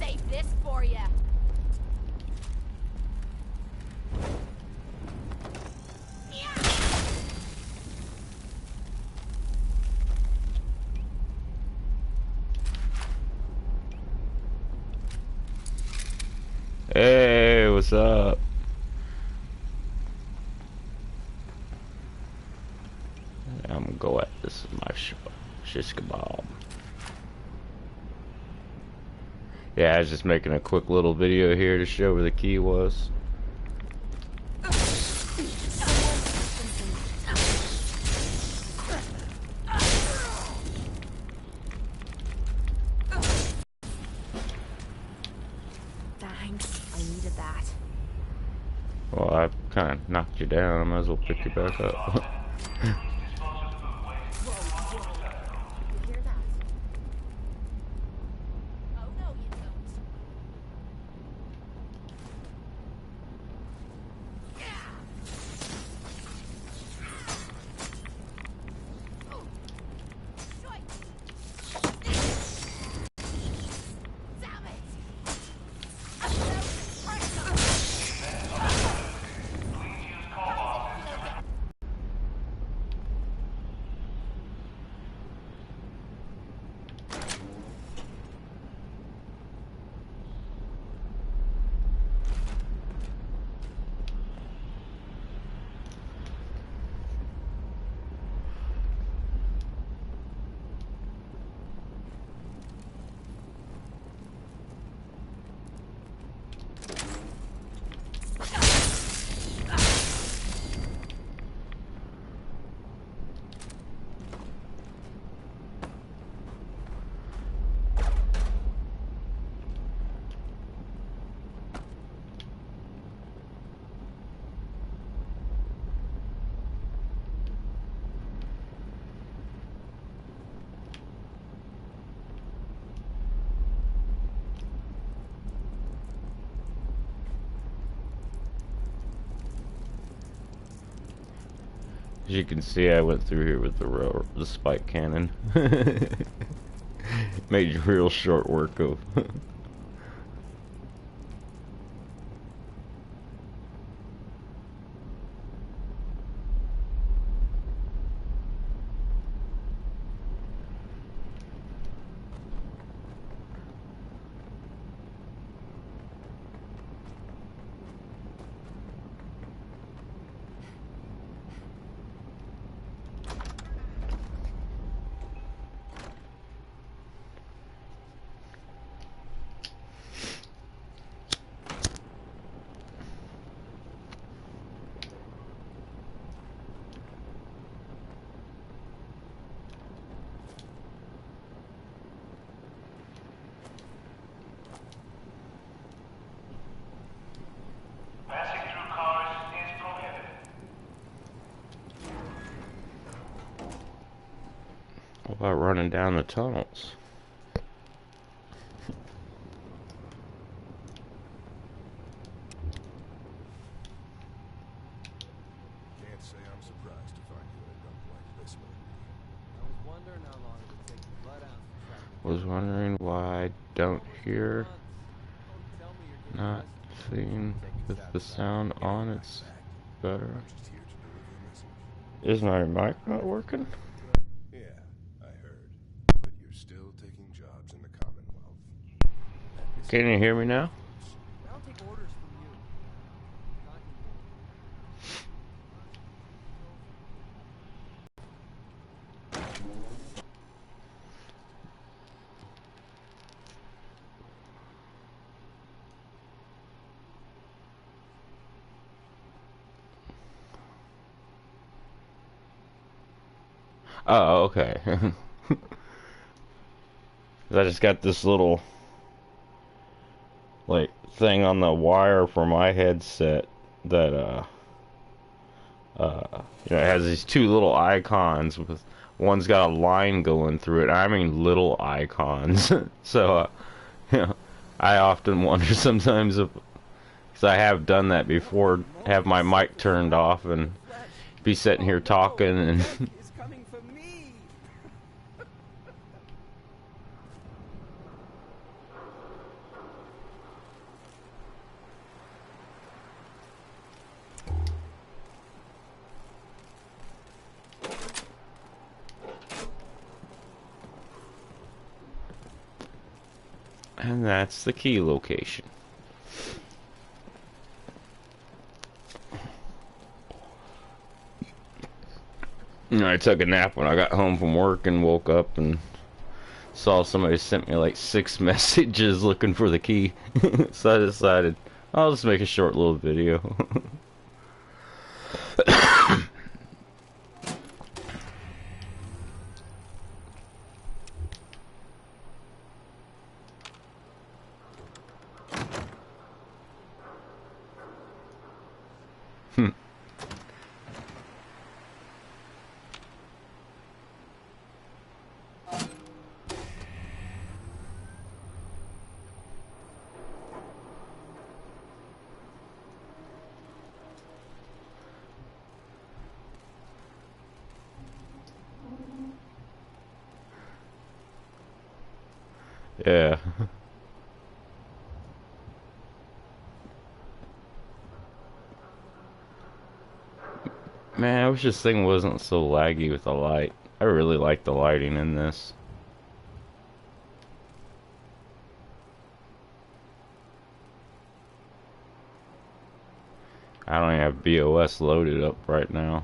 save this for you. Hey, what's up? I'm gonna go at this with my shish kebab. Yeah, I was just making a quick little video here to show where the key was. Thanks, I needed that. Well, I kind of knocked you down. I might as well pick you back up. As you can see, I went through here with the spike cannon. Made real short work of. What about running down the tunnels? Can't say I'm surprised to find you at a dump like this one. I was wondering how long it would take the blood ounce to track me. Was wondering why I don't hear, Tell me you're getting not seen with the sound on. It's better. I'm just here to deliver a message. Is my mic not working? Yeah, I heard. But you're still taking jobs in the Commonwealth. Can you hear me now? I don't take orders from you. Not anymore. Oh, okay. I just got this little like thing on the wire for my headset that you know, it has these two little icons with one's got a line going through it. I mean little icons. So you know, I often wonder sometimes if, because I have done that before, have my mic turned off and be sitting here talking and It's coming for me. And that's the key location. I took a nap when I got home from work and woke up and saw somebody sent me like 6 messages looking for the key. So I decided I'll just make a short little video. Yeah. Man, I wish this thing wasn't so laggy with the light. I really like the lighting in this. I don't even have BOS loaded up right now.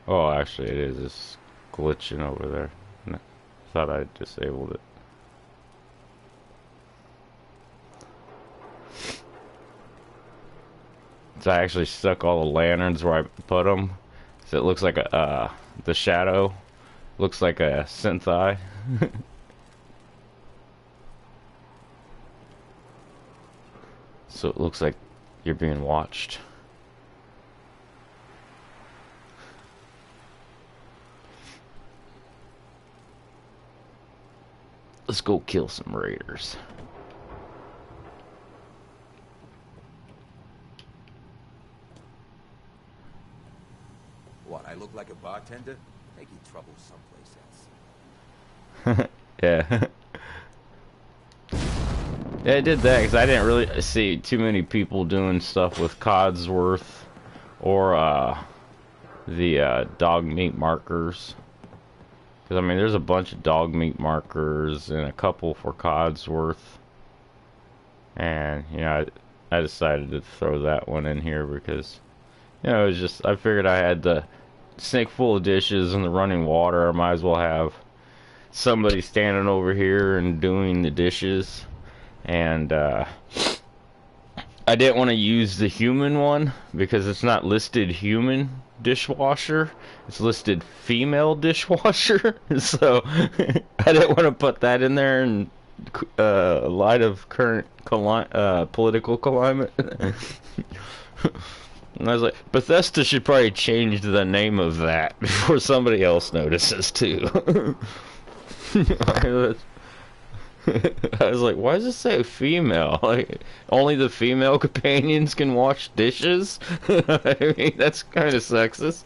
Oh, actually it is. It's glitching over there. Thought I disabled it. So I actually stuck all the lanterns where I put them. So it looks like a, the shadow looks like a synth eye. So it looks like you're being watched. Let's go kill some raiders. What, I look like a bartender? Making trouble someplace else. Yeah. Yeah, I did that because I didn't really see too many people doing stuff with Codsworth or the dog meat markers. Because, I mean, there's a bunch of dog meat markers and a couple for Codsworth. And, you know, I decided to throw that one in here because, you know, it was just, I figured I had the sink full of dishes and the running water. I might as well have somebody standing over here and doing the dishes. And I didn't want to use the human one because it's not listed human dishwasher. It's listed female dishwasher. So I didn't want to put that in there in light of current political climate. And I was like, Bethesda should probably change the name of that before somebody else notices too. I was like, why does it say female? Like, only the female companions can wash dishes? I mean, that's kind of sexist.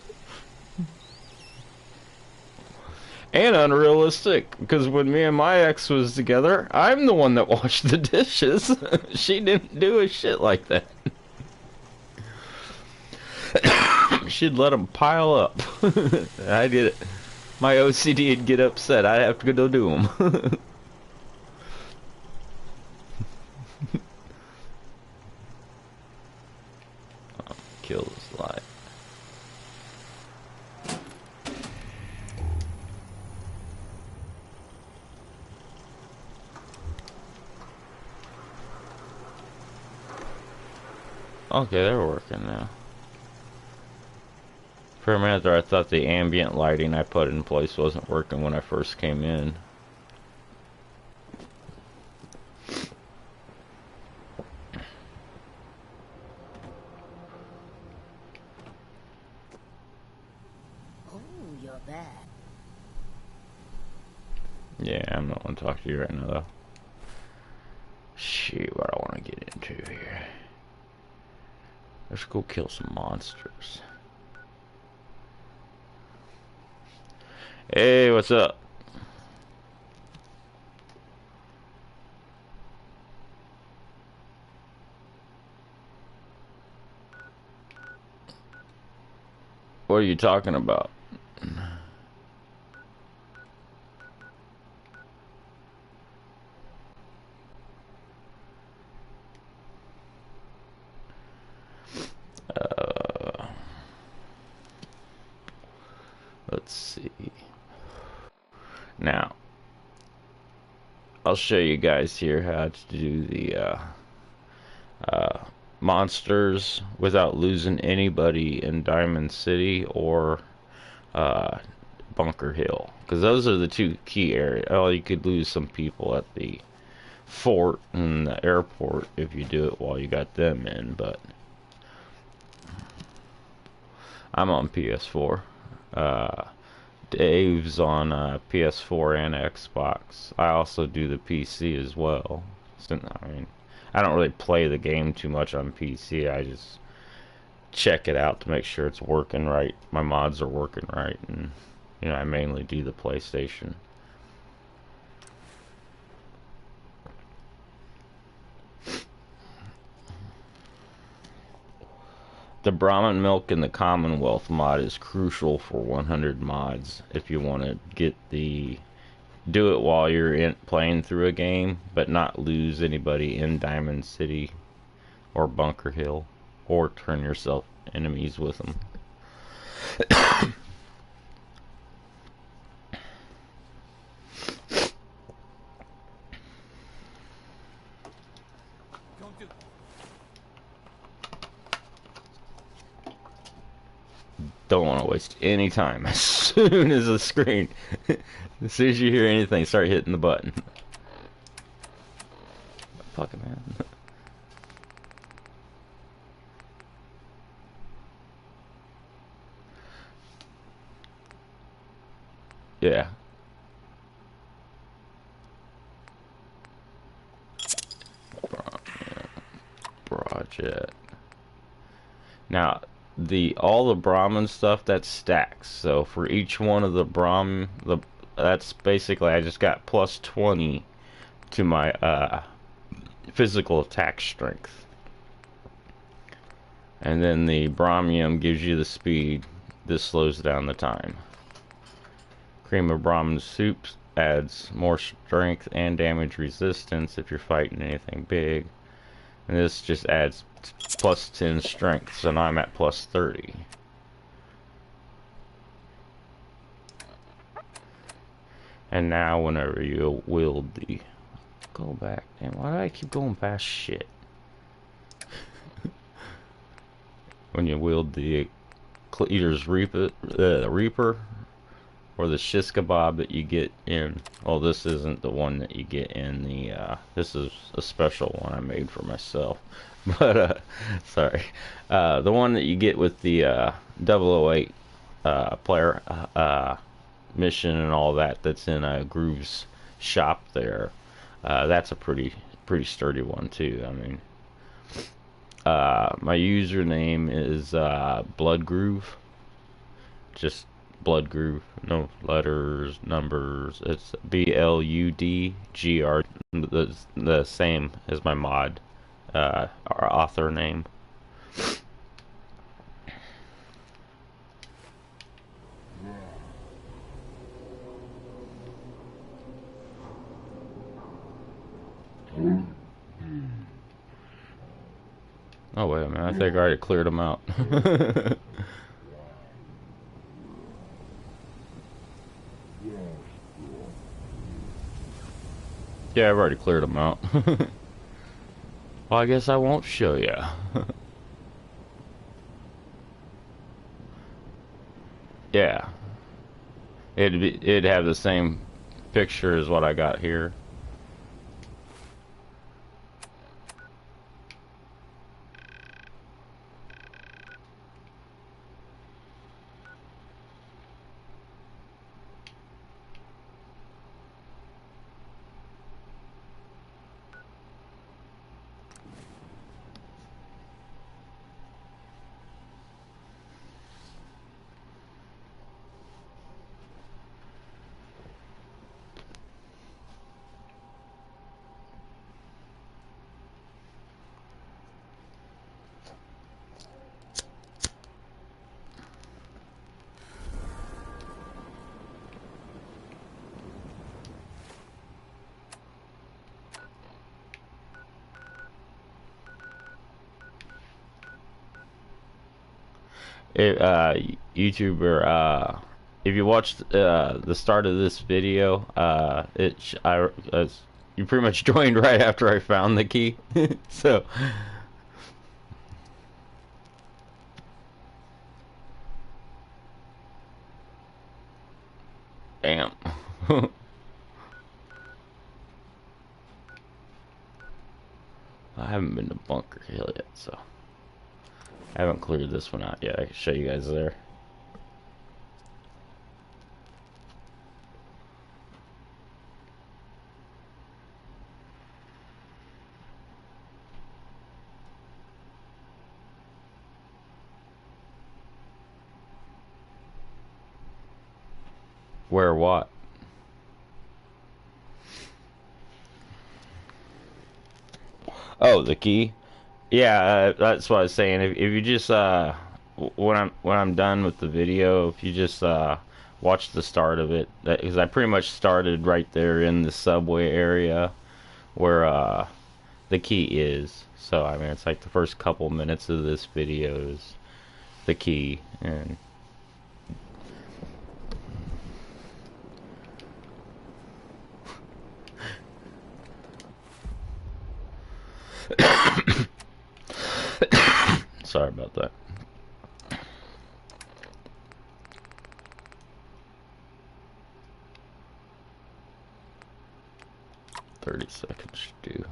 And unrealistic, because when me and my ex was together, I'm the one that washed the dishes. She didn't do a shit like that. She'd let them pile up. I did it. My OCD would get upset. I'd have to go do them. Kill this light. Okay, they're working now. For a minute there, I thought the ambient lighting I put in place wasn't working when I first came in. You're back. Yeah, I'm not gonna talk to you right now, though. Shoot, what I want to get into here. Let's go kill some monsters. Hey, what's up? What are you talking about? Now, I'll show you guys here how to do the monsters without losing anybody in Diamond City or Bunker Hill, because those are the two key areas. Oh, you could lose some people at the fort and the airport if you do it while you got them in, but I'm on PS4. Dave's on PS4 and Xbox. I also do the PC as well. So, I mean, I don't really play the game too much on PC. I just check it out to make sure it's working right. My mods are working right, and you know, I mainly do the PlayStation. The Brahmin Milk in the Commonwealth mod is crucial for 100 mods if you want to get the do it while you're playing through a game, but not lose anybody in Diamond City or Bunker Hill, or turn yourself enemies with them. Don't do. Don't want to waste any time. As soon as the screen, as soon as you hear anything, start hitting the button. Fuck it, man. Yeah. Project. Now, all the Brahmin stuff, that stacks. So for each one of the Brahmin, that's basically, I just got plus 20 to my physical attack strength. And then the Brahmium gives you the speed. This slows down the time. Cream of Brahmin soup adds more strength and damage resistance if you're fighting anything big. And this just adds plus 10 strength, so now I'm at plus 30. And now whenever you wield the... Go back. Damn, why do I keep going past shit? When you wield the Eater's Reaper, or the shish kebab that you get in... Well, this isn't the one that you get in the... this is a special one I made for myself. But, sorry. The one that you get with the 008 player mission and all that, that's in Groove's shop there. That's a pretty sturdy one too. I mean, my username is Blood Groove. Just Blood Groove, no letters, numbers. It's BLUDGR, the same as my mod, our author name. Oh wait a minute, I think I already cleared them out. Yeah, I've already cleared them out. Well, I guess I won't show you. Yeah, it'd have the same picture as what I got here. YouTuber if you watched the start of this video, you pretty much joined right after I found the key. So, damn. I haven't been to Bunker Hill yet, so I haven't cleared this one out yet. I can show you guys there. Where what? Oh, the key. Yeah, that's what I was saying. If you just when I'm done with the video, if you just watch the start of it, because I pretty much started right there in the subway area where the key is. So I mean, it's like the first couple minutes of this video is the key, and sorry about that. "30 seconds due."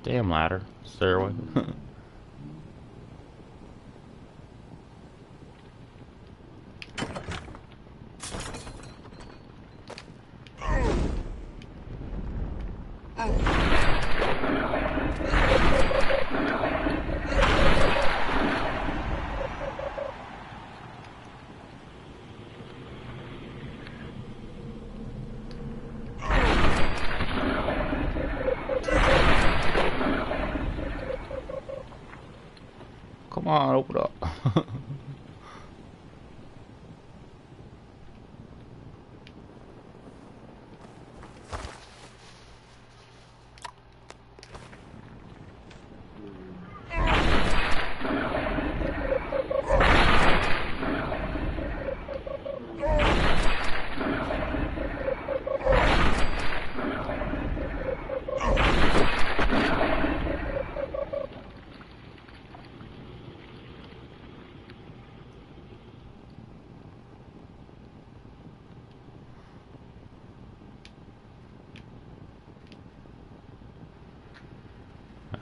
Damn ladder, stairway. Come on, open up.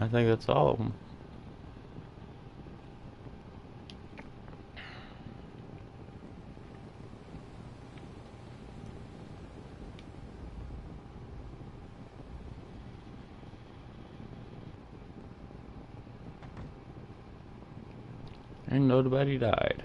I think that's all of them. And nobody died.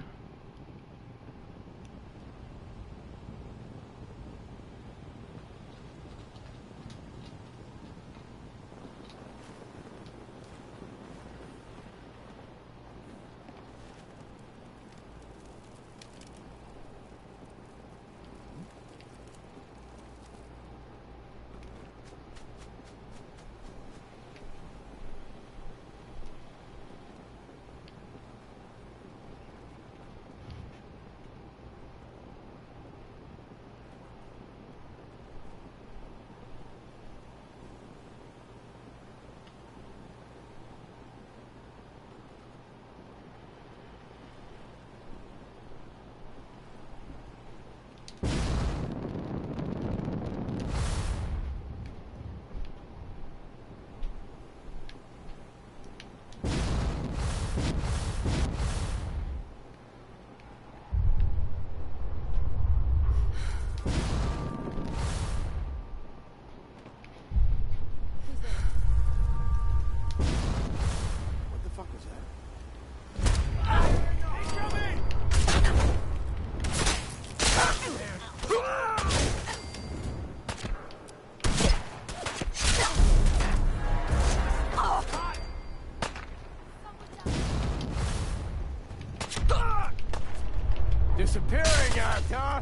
Disappearing act, huh?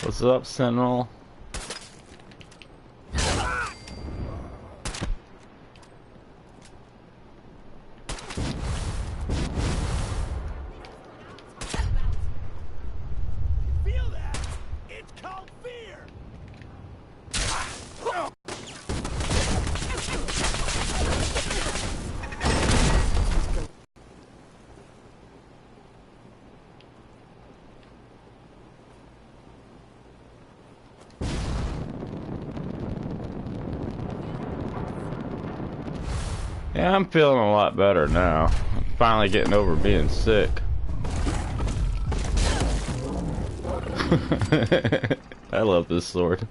What's up, Sentinel? Feel that? It's called fear. Yeah, I'm feeling a lot better now. I'm finally getting over being sick. I love this sword.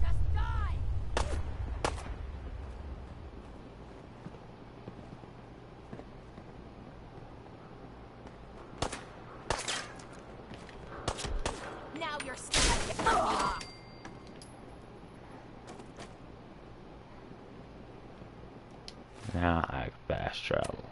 Just die! Now you're stuck. Get me off. Now I fast travel.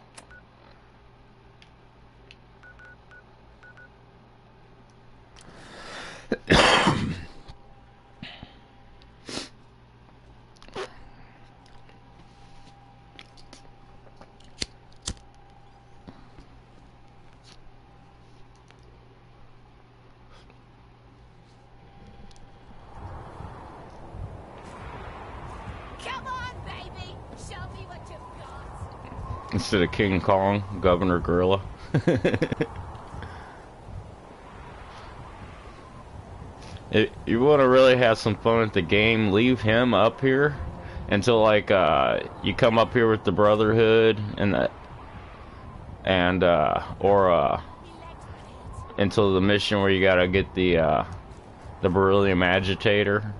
Come on, baby! Show me what you've got! Instead of King Kong, Governor Gorilla. If you want to really have some fun at the game, leave him up here until like you come up here with the Brotherhood and until the mission where you gotta get the beryllium agitator,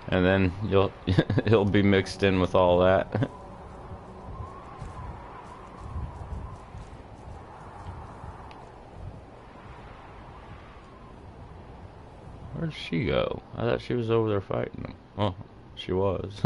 and then he'll be mixed in with all that. Where'd she go? I thought she was over there fighting them. Oh, she was.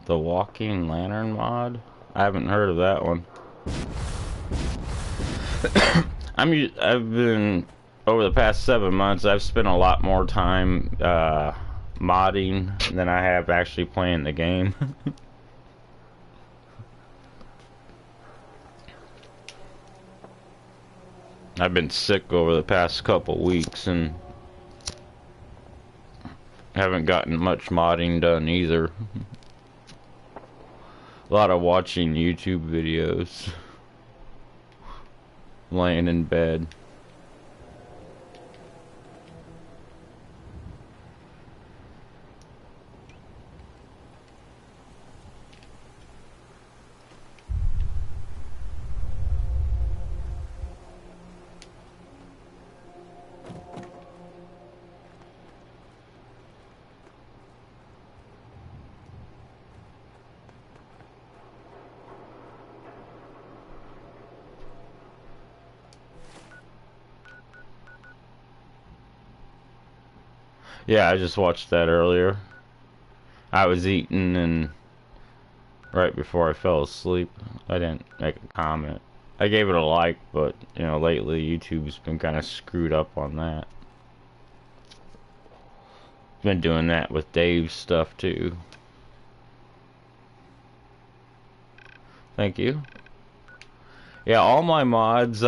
The Walking Lantern mod? I haven't heard of that one. I've been over the past 7 months. I've spent a lot more time modding than I have actually playing the game. I've been sick over the past couple weeks and haven't gotten much modding done either. A lot of watching YouTube videos, laying in bed. Yeah, I just watched that earlier. I was eating and right before I fell asleep, I didn't make a comment. I gave it a like, but you know, lately YouTube's been kind of screwed up on that. Been doing that with Dave's stuff too. Thank you. Yeah, all my mods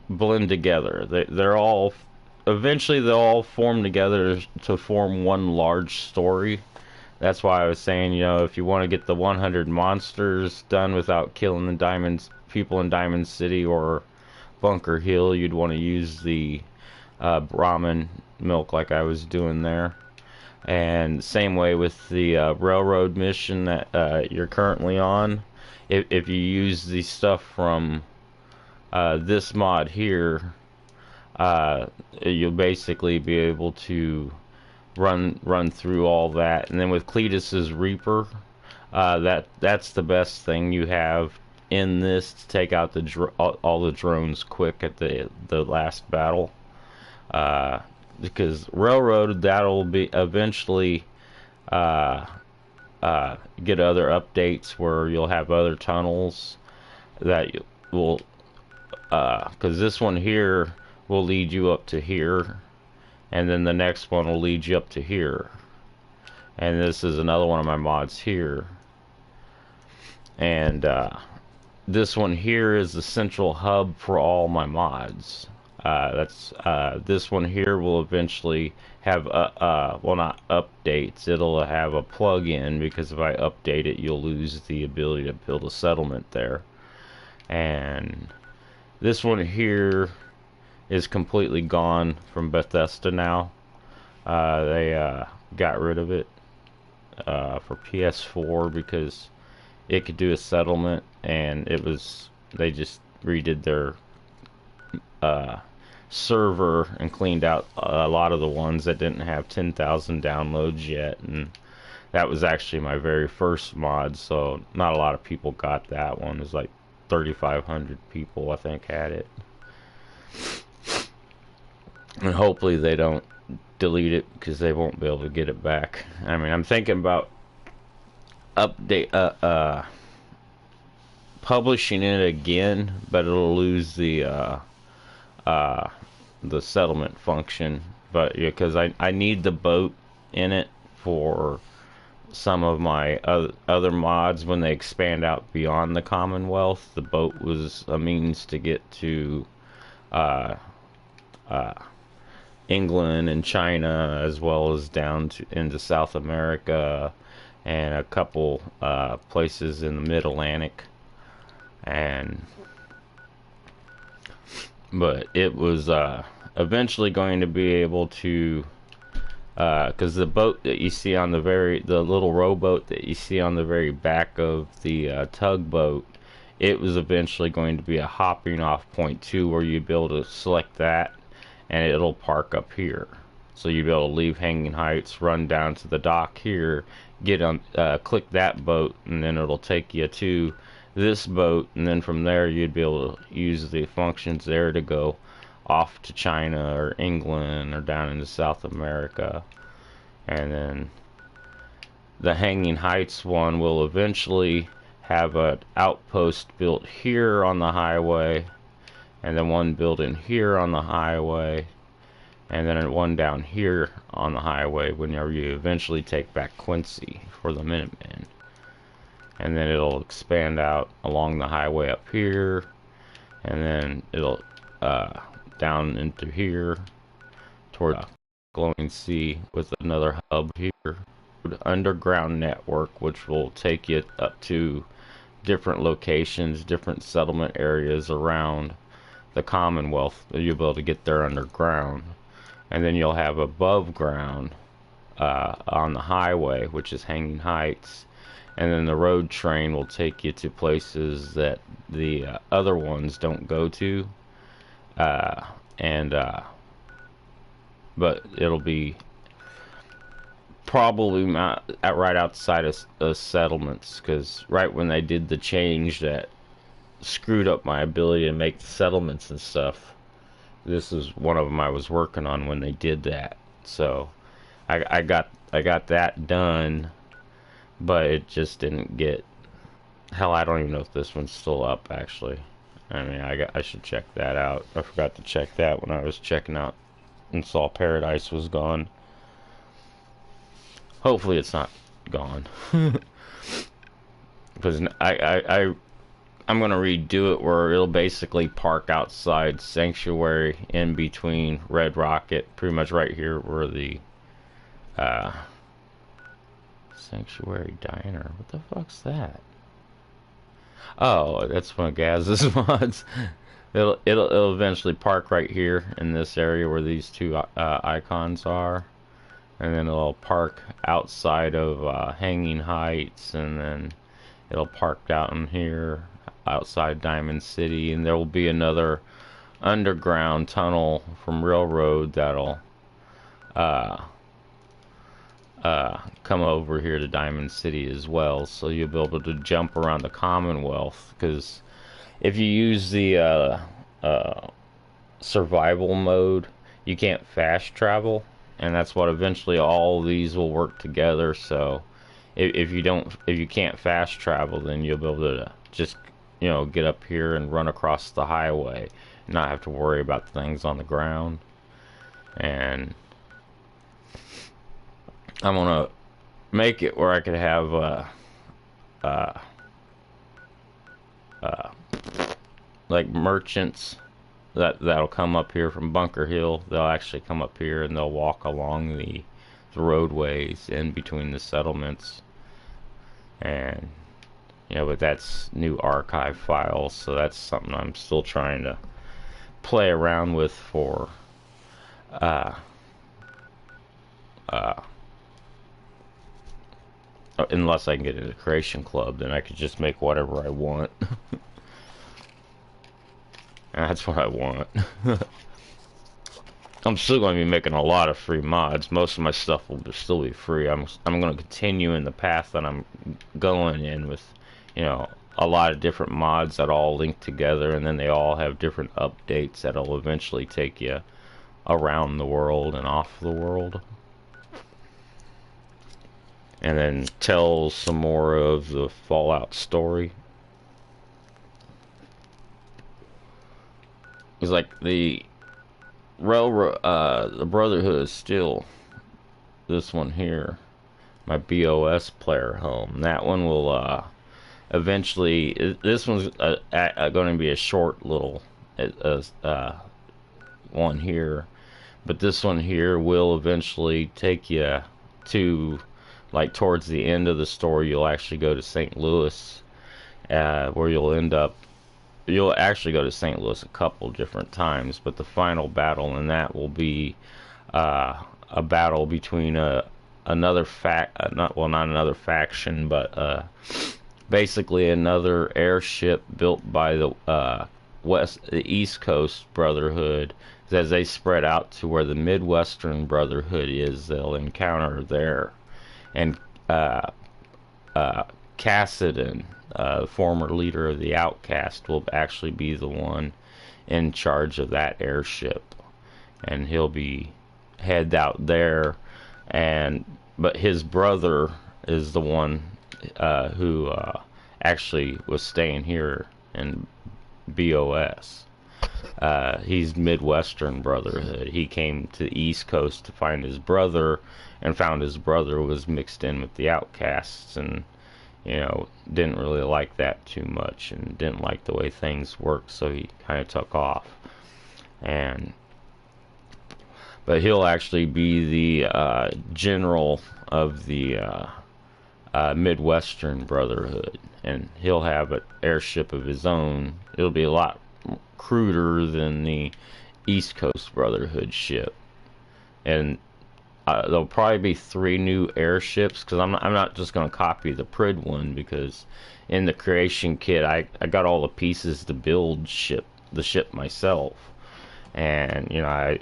blend together. They're all eventually they'll all form together to form one large story. That's why I was saying, you know, if you want to get the 100 monsters done without killing the diamonds people in Diamond City or Bunker Hill, you'd want to use the Brahmin milk like I was doing there. And same way with the railroad mission that you're currently on. If you use the stuff from this mod here, you'll basically be able to run through all that. And then with Cletus's Reaper, that's the best thing you have in this to take out the all the drones quick at the last battle. Because railroad, that'll be eventually get other updates where you'll have other tunnels that you will because this one here will lead you up to here, and then the next one will lead you up to here, and this is another one of my mods here, and this one here is the central hub for all my mods. This one here will eventually have well, not updates, it'll have a plug-in, because if I update it you'll lose the ability to build a settlement there. And this one here is completely gone from Bethesda now. They got rid of it for PS4 because it could do a settlement, and they just redid their server and cleaned out a lot of the ones that didn't have 10,000 downloads yet, and that was actually my very first mod, so not a lot of people got that one. It was like 3,500 people I think had it, and hopefully they don't delete it because they won't be able to get it back. I mean, I'm thinking about publishing it again, but it'll lose the settlement function, but yeah, because I need the boat in it for some of my other mods. When they expand out beyond the Commonwealth, the boat was a means to get to England and China, as well as down into South America and a couple places in the Mid-Atlantic. But it was eventually going to be able to, because the boat that you see on the little rowboat that you see on the very back of the tugboat, it was eventually going to be a hopping off point too, where you'd be able to select that and it'll park up here. So you'd be able to leave Hanging Heights, run down to the dock here, get on, click that boat, and then it'll take you to this boat, and then from there you'd be able to use the functions there to go off to China or England or down into South America. And then the Hanging Heights one will eventually have an outpost built here on the highway, and then one built in here on the highway, and then one down here on the highway whenever you eventually take back Quincy for the Minutemen. And then it'll expand out along the highway up here, and then it'll down into here toward Glowing Sea with another hub here, underground network, which will take you up to different locations, different settlement areas around the Commonwealth. You'll be able to get there underground, and then you'll have above ground on the highway, which is Hanging Heights. And then the road train will take you to places that the other ones don't go to. But it'll be probably not right outside of settlements, because right when they did the change that screwed up my ability to make the settlements and stuff, this is one of them I was working on when they did that. So I got that done. but it just didn't get. Hell, I don't even know if this one's still up, actually. I mean, I should check that out. I forgot to check that when I was checking out and saw Paradise was gone. Hopefully it's not gone. Because I'm gonna redo it where it'll basically park outside Sanctuary in between Red Rocket, pretty much right here where the Sanctuary Diner. What the fuck's that? Oh, that's one of Gaz's mods. It'll eventually park right here in this area where these two icons are, and then it'll park outside of Hanging Heights, and then it'll park out in here outside Diamond City, and there will be another underground tunnel from Railroad that'll come over here to Diamond City as well, so you'll be able to jump around the Commonwealth. Because if you use the survival mode, you can't fast travel, and that's what eventually all these will work together. So if you can't fast travel, then you'll be able to just, you know, get up here and run across the highway and not have to worry about things on the ground. And I'm gonna make it where I could have like merchants that'll come up here from Bunker Hill. They'll actually come up here and they'll walk along the roadways in between the settlements. And you know, but that's new archive files, so that's something I'm still trying to play around with for unless I can get into Creation Club, then I could just make whatever I want. And that's what I want. I'm still going to be making a lot of free mods. Most of my stuff will still be free. I'm going to continue in the path that I'm going in with, you know, a lot of different mods that all link together, and then they all have different updates that'll eventually take you around the world and off the world. And then tell some more of the Fallout story. It's like the railroad, the Brotherhood is still this one here, my BOS player home. That one will eventually. This one's going to be a short little one here, but this one here will eventually take you to, like, towards the end of the story. You'll actually go to St. Louis, where you'll actually go to St. Louis a couple different times, but the final battle in that will be a battle between not another faction, but basically another airship built by the East Coast Brotherhood. As they spread out to where the Midwestern Brotherhood is, they'll encounter there. And Cassidon, the former leader of the Outcast, will actually be the one in charge of that airship, and he'll be head out there. But his brother is the one who actually was staying here in BOS. He's Midwestern Brotherhood. He came to the East Coast to find his brother, and found his brother was mixed in with the Outcasts, and, you know, didn't really like that too much, and didn't like the way things worked, so he kind of took off. But he'll actually be the general of the Midwestern Brotherhood, and he'll have an airship of his own. It'll be a lot cruder than the East Coast Brotherhood ship, and there'll probably be 3 new airships, because I'm not just going to copy the Prid one, because in the creation kit I got all the pieces to build the ship myself. And, you know,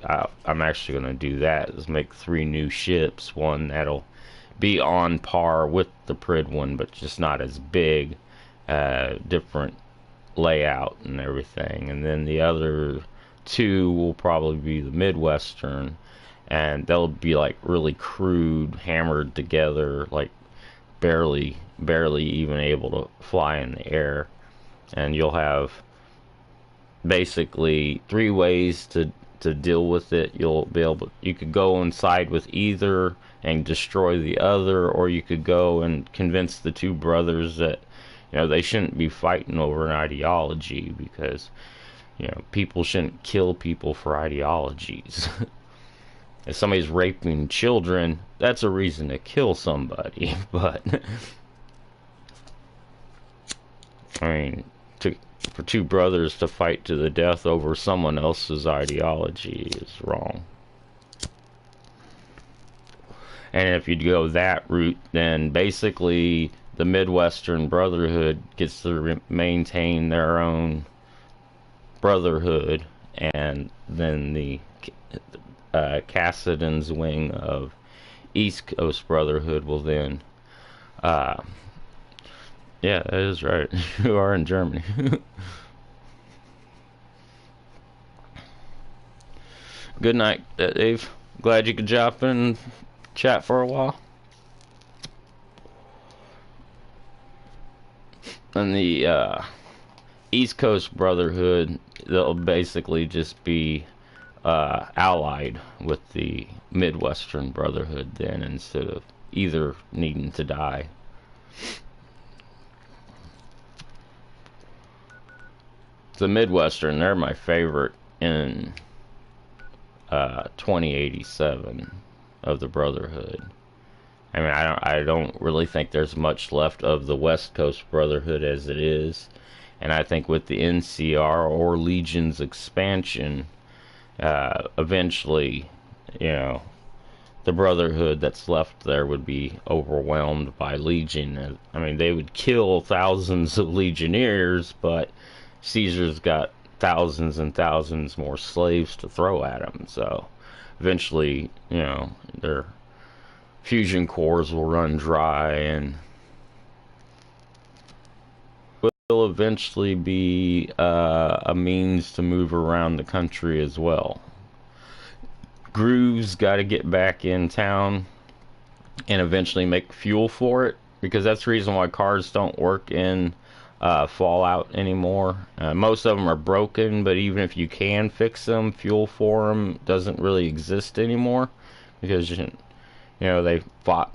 I'm actually going to do that, is make 3 new ships. One that'll be on par with the Prid one, but just not as big, different layout and everything. And then the other 2 will probably be the Midwestern, and they'll be like really crude, hammered together, like barely even able to fly in the air. And you'll have basically three ways to deal with it. You could go inside with either and destroy the other, or you could go and convince the two brothers that, you know, they shouldn't be fighting over an ideology, because, you know, people shouldn't kill people for ideologies. If somebody's raping children, that's a reason to kill somebody. But I mean, for two brothers to fight to the death over someone else's ideology is wrong. And if you go that route, then basically the Midwestern Brotherhood gets to maintain their own brotherhood, and then the Cassidon's wing of East Coast Brotherhood will then, yeah, that is right. You are in Germany. Good night, Dave. Glad you could drop in and chat for a while. And the East Coast Brotherhood, they'll basically just be allied with the Midwestern Brotherhood then, instead of either needing to die. The Midwestern, they're my favorite in 2087 of the Brotherhood. I mean, I don't really think there's much left of the West Coast Brotherhood as it is, and I think with the NCR or Legion's expansion, eventually, you know, the Brotherhood that's left there would be overwhelmed by Legion. I mean, they would kill thousands of Legionnaires, but Caesar's got thousands and thousands more slaves to throw at him, so eventually, you know, their fusion cores will run dry, and will eventually be a means to move around the country as well. Groove's got to get back in town and eventually make fuel for it, because that's the reason why cars don't work in Fallout anymore. Most of them are broken, but even if you can fix them, fuel for them doesn't really exist anymore, because you know, they fought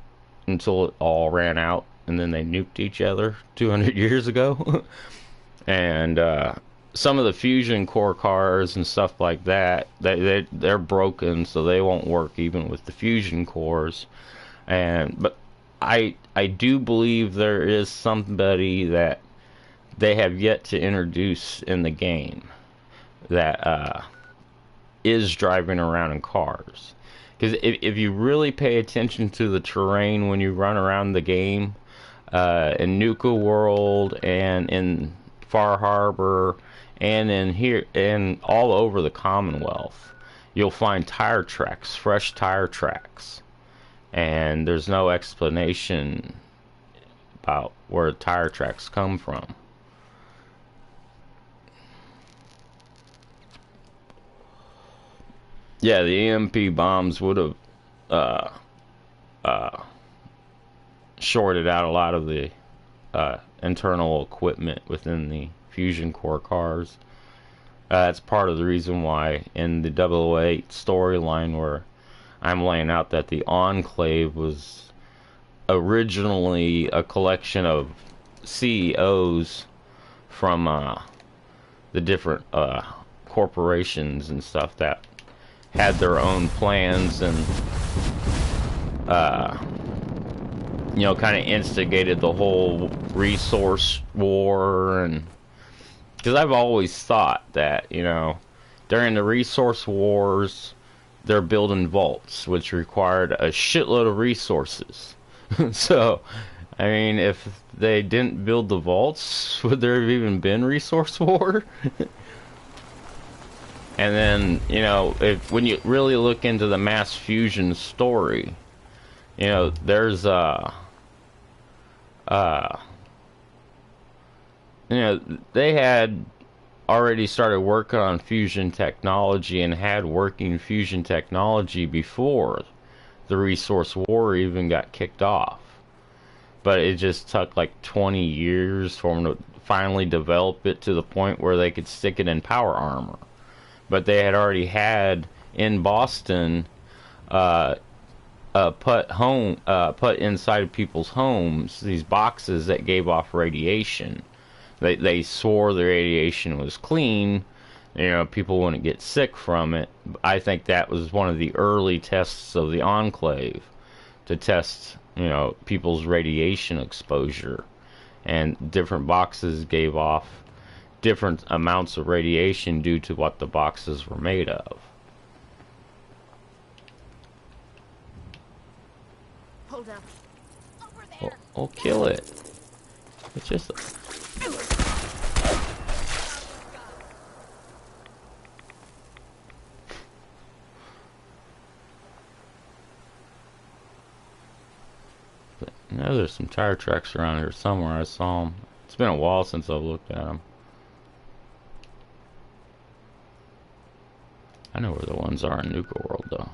until it all ran out, and then they nuked each other 200 years ago. And some of the fusion core cars and stuff like that, they're broken, so they won't work even with the fusion cores. But I do believe there is somebody that they have yet to introduce in the game that is driving around in cars. Because if you really pay attention to the terrain when you run around the game, in Nuka World and in Far Harbor and in here and all over the Commonwealth, you'll find tire tracks, fresh tire tracks, and there's no explanation about where tire tracks come from. Yeah, the EMP bombs would have shorted out a lot of the internal equipment within the fusion core cars. That's part of the reason why in the 008 storyline, where I'm laying out that the Enclave was originally a collection of CEOs from the different corporations and stuff that had their own plans, and you know, kind of instigated the whole resource war. And because I've always thought that, you know, during the resource wars, they're building vaults, which required a shitload of resources. So, I mean, if they didn't build the vaults, would there have even been resource war? And then, you know, when you really look into the mass fusion story, you know, there's you know, they had already started working on fusion technology and had working fusion technology before the resource war even got kicked off. but it just took like 20 years for them to finally develop it to the point where they could stick it in power armor. But they had already had in Boston put inside of people's homes these boxes that gave off radiation. They swore the radiation was clean, people wouldn't get sick from it. I think that was one of the early tests of the Enclave, to test, people's radiation exposure. And different boxes gave off different amounts of radiation due to what the boxes were made of. Hold up. Over there. Well, kill it. It's just... there's some tire tracks around here somewhere. I saw them. It's been a while since I've looked at them. I know where the ones are in Nuka World, though.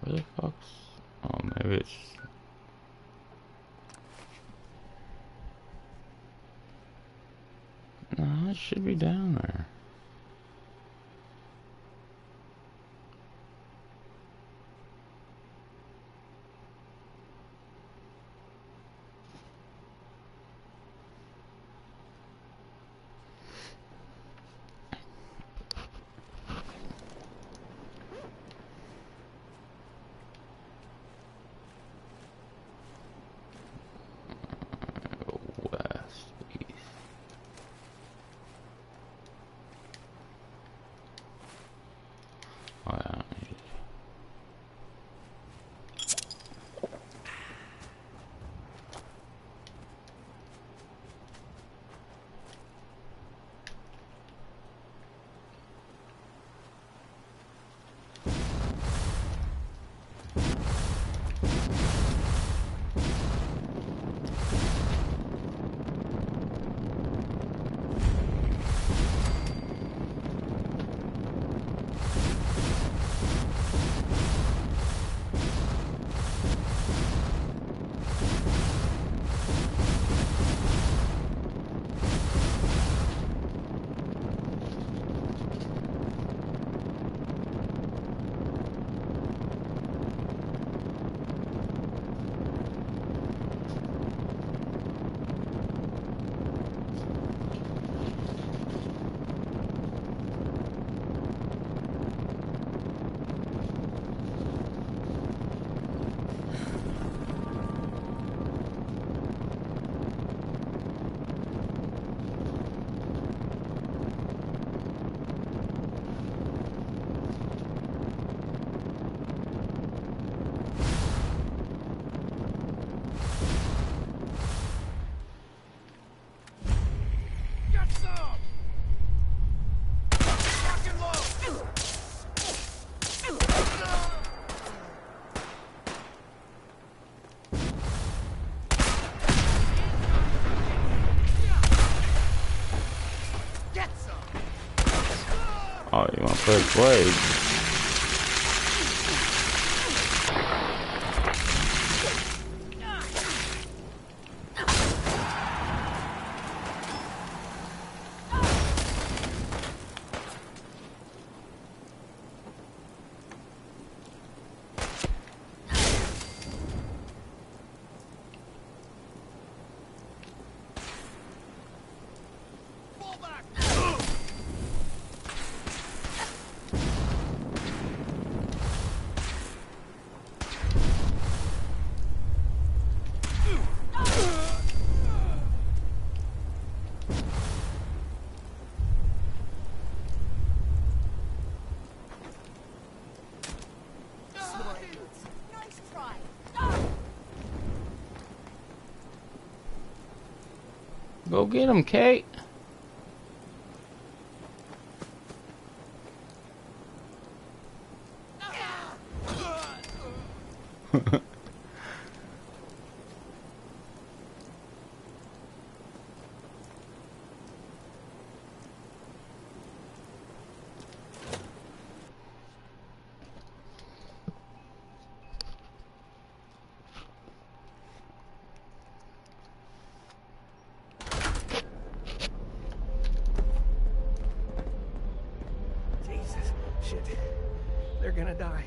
Where the fuck's... Oh, maybe it's... No, it should be down there. West, east. Oh, yeah. Oh, you want to push blade? Go get him, Kate. Jesus, shit. They're gonna die.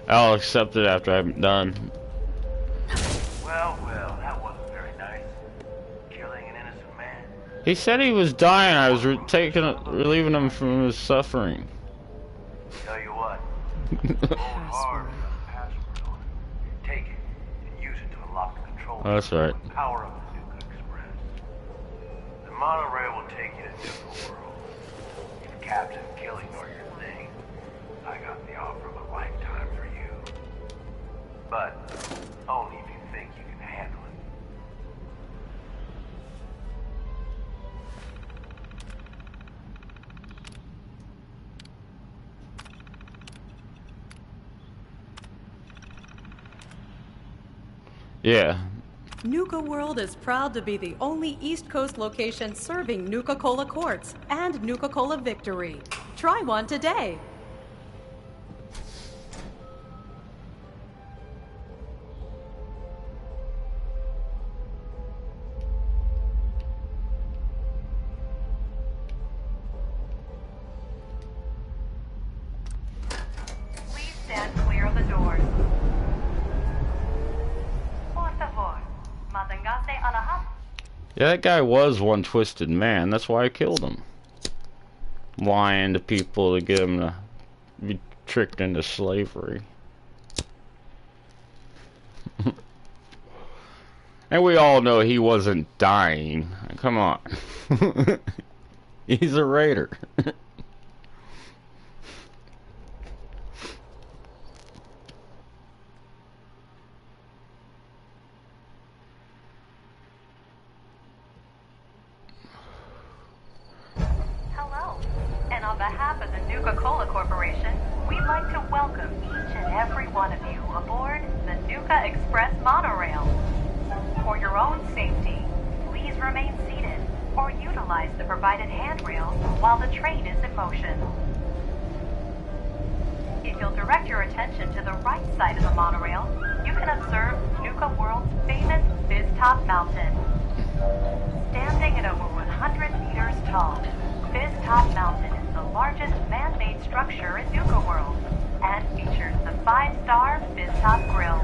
I'll accept it after I'm done. Well, well, that wasn't very nice. Killing an innocent man. He said he was dying. I was relieving him from his suffering. Tell you what, hold hard on the password on it. Take it and use it to unlock the control. That's right. And power up the Nuka Express. The monorail will take you to Nuka World. If Captain killing are your thing, I got the offer of a lifetime for you. But only if you think you can handle it. Yeah. Nuka World is proud to be the only East Coast location serving Nuka-Cola Quartz and Nuka-Cola Victory. Try one today. Please stand clear of the doors. Por favor, manténgase alejado. Yeah, that guy was one twisted man. That's why I killed him. Lying to people to get him to be tricked into slavery. And we all know he wasn't dying. Come on. He's a raider. Hello. And on behalf of the Nuka-Cola Corporation, we'd like to welcome each and every one of you aboard the Nuka Express monorail. For your own safety, please remain seated or utilize the provided handrails while the train is in motion. If you'll direct your attention to the right side of the monorail, you can observe Nuka World's famous Fizz-Top Mountain. Standing at over 100 meters tall, Fizz-Top Mountain is the largest man-made structure in Nuka World and features the 5-star Fizz-Top Grill.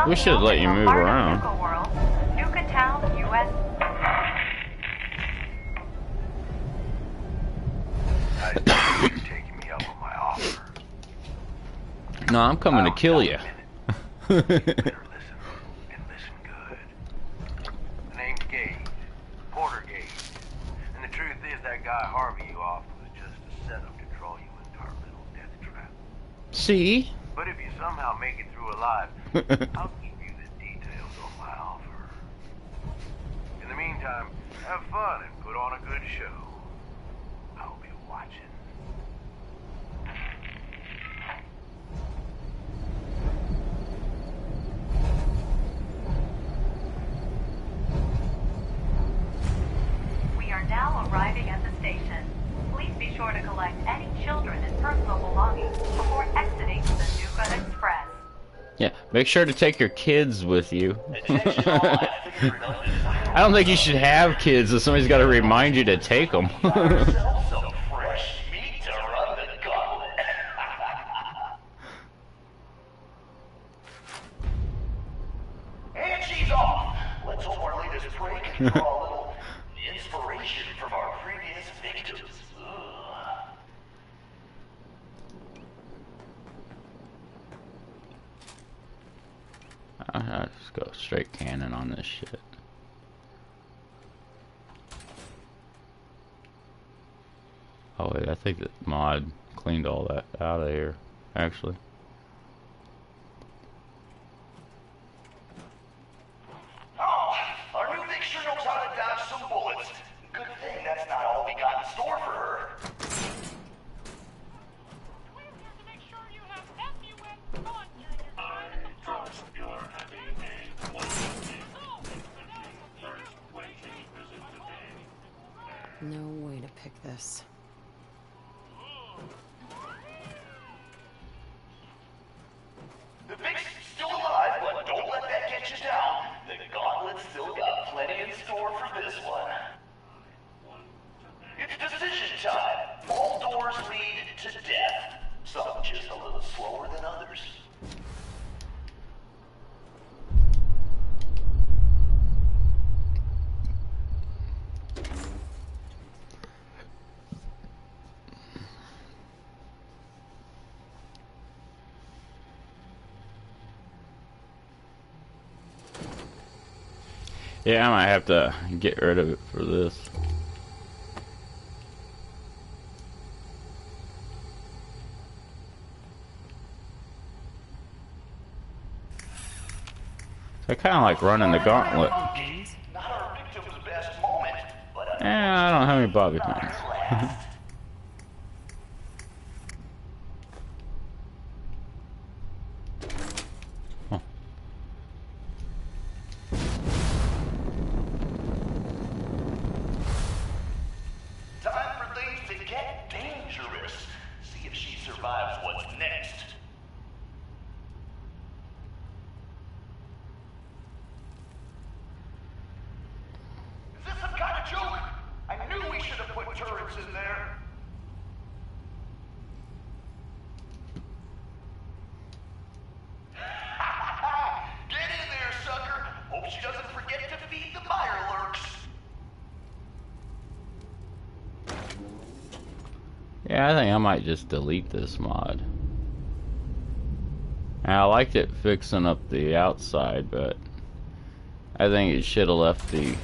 We should let you move around. Nuka World, Nuka Town, U.S. I think you're taking me up on my offer. No, I'm coming to kill you. You better listen, and listen good. The name's Gage, Porter Gage. And the truth is that guy Harvey you offered was just a setup to draw you into our little death trap. See? But if you somehow make it through alive, I'll give you the details on my offer. In the meantime, have fun and put on a good show. I'll be watching. We are now arriving at the station. Please be sure to collect any children and personal belongings before exiting the Nuka Express. Yeah, make sure to take your kids with you. I don't think you should have kids if somebody's got to remind you to take them. And she's off. Let's hope our latest break can draw a little inspiration from our previous victims. I'll just go straight cannon on this shit. Oh wait, I think that mod cleaned all that out of here, actually. Yeah, I might have to get rid of it for this. I kind of like running the gauntlet. Not our victim's best moment, but I don't have any bobby pins. Huh. time for things to get dangerous. See if she survives what's next. Is this some kind of joke? I knew we should have put turrets in there. Get in there, sucker. Hope she doesn't forget to feed the mirelurks. Yeah, I think I might just delete this mod. And I liked it fixing up the outside, but I think it should have left the...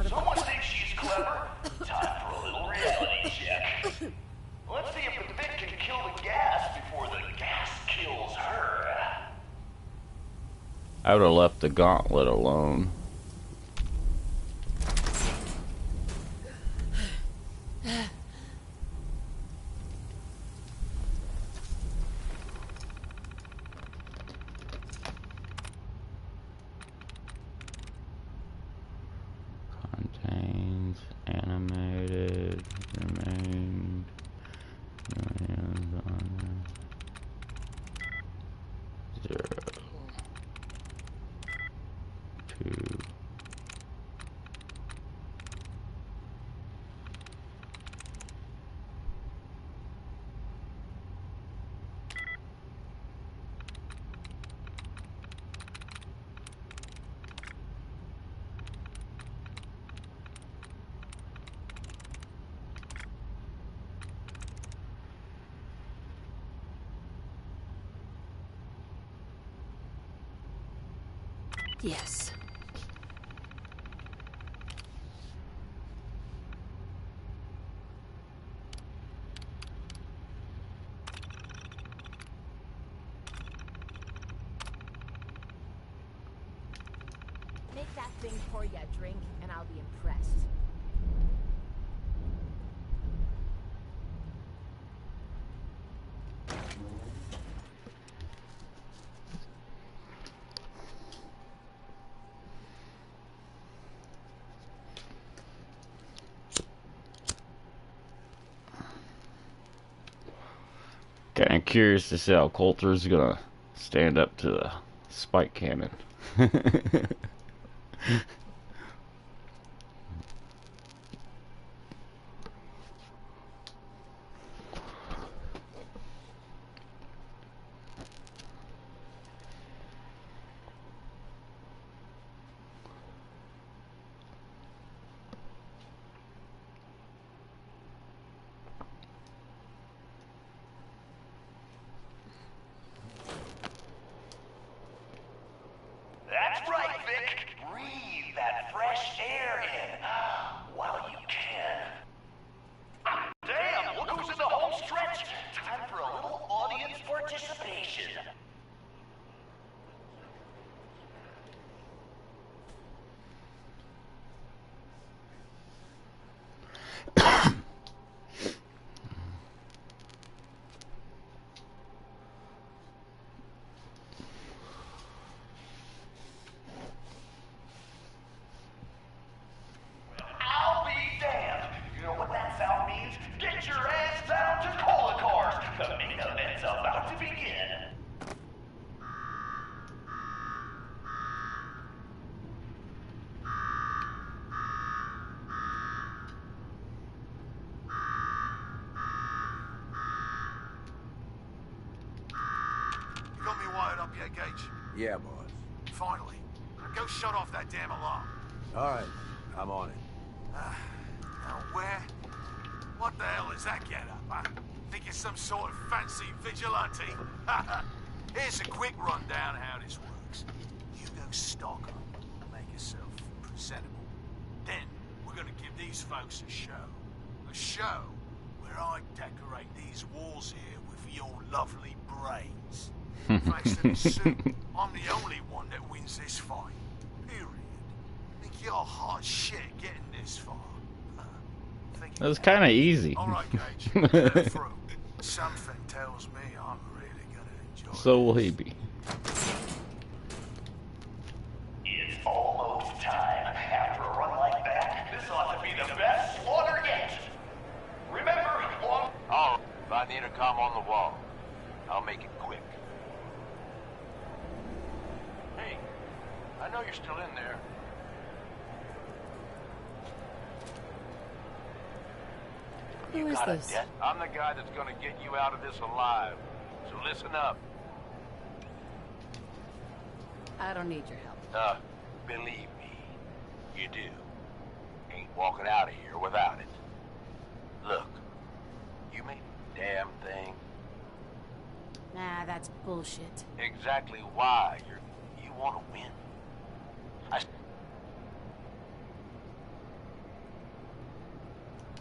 Someone thinks she's clever? Time for a little reality check. Let's see if the fit can kill the gas before the gas kills her. I would have left the gauntlet alone. Contains animated remained millions on 0 2 Yes. Make that thing pour you a drink, and I'll be impressed. Kind of curious to see how Coulter's gonna stand up to the spike cannon. That's right, Vic. Breathe that fresh air in while you can. Damn, look who's in the home stretch. Time for a little audience participation. I'll be damned. You know what that sound means? Get your ass down to cola cars. The main event's about to begin. You got me wired up yet, Gage? Yeah, boss. Finally. Go shut off that damn alarm. All right, I'm on it. Now where? What the hell is that get-up, huh? Think you're some sort of fancy vigilante? Here's a quick rundown of how this works. You go stalk 'em, make yourself presentable. Then we're gonna give these folks a show. A show where I decorate these walls here with your lovely brains. Thanks to this suit, I'm the only one that wins this fight. Period. Think you're hot shit getting this far. That was kind of easy. Alright, Gage. Get it through. Something tells me I'm really gonna enjoy So will this. he be. It's almost time. After a run like that, this ought to be the best slaughter yet. Remember, long... Oh, find the intercom on the wall. I'll make it quick. Hey, I know you're still in there. Who is Got a this? debt? I'm the guy that's gonna get you out of this alive. So listen up. I don't need your help. Believe me, you do. Ain't walking out of here without it. Look, you made a damn thing. Nah, that's bullshit. Exactly why you want to win.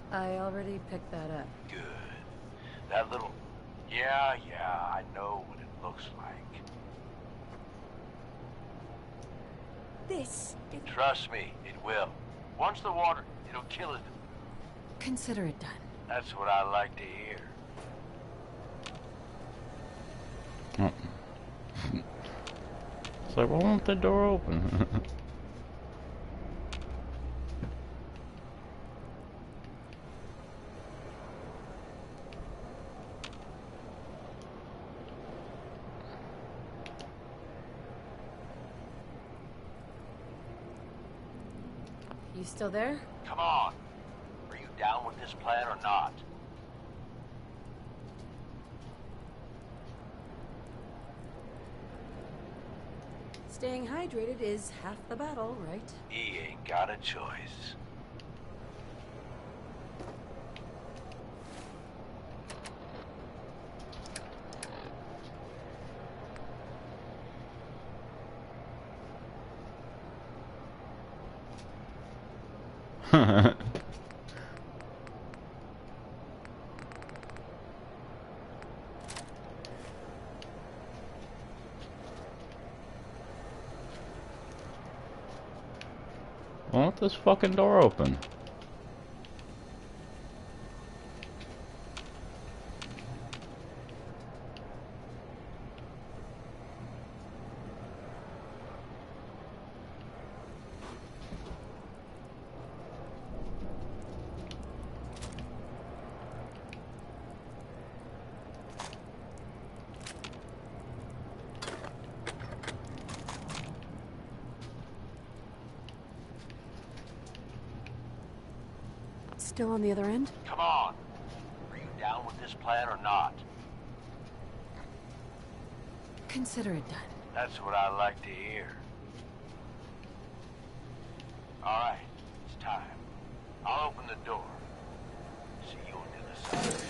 I already picked that up. Good. That little... Yeah, I know what it looks like. This is... Trust me, it will. Once the water, it'll kill it. Consider it done. That's what I like to hear. So why won't the door open? You still there? Come on. Are you down with this plan or not? Staying hydrated is half the battle, right? He ain't got a choice. Why won't this fucking door open? Still on the other end? Come on. Are you down with this plan or not? Consider it done. That's what I like to hear. All right, it's time. I'll open the door. See you on the other side.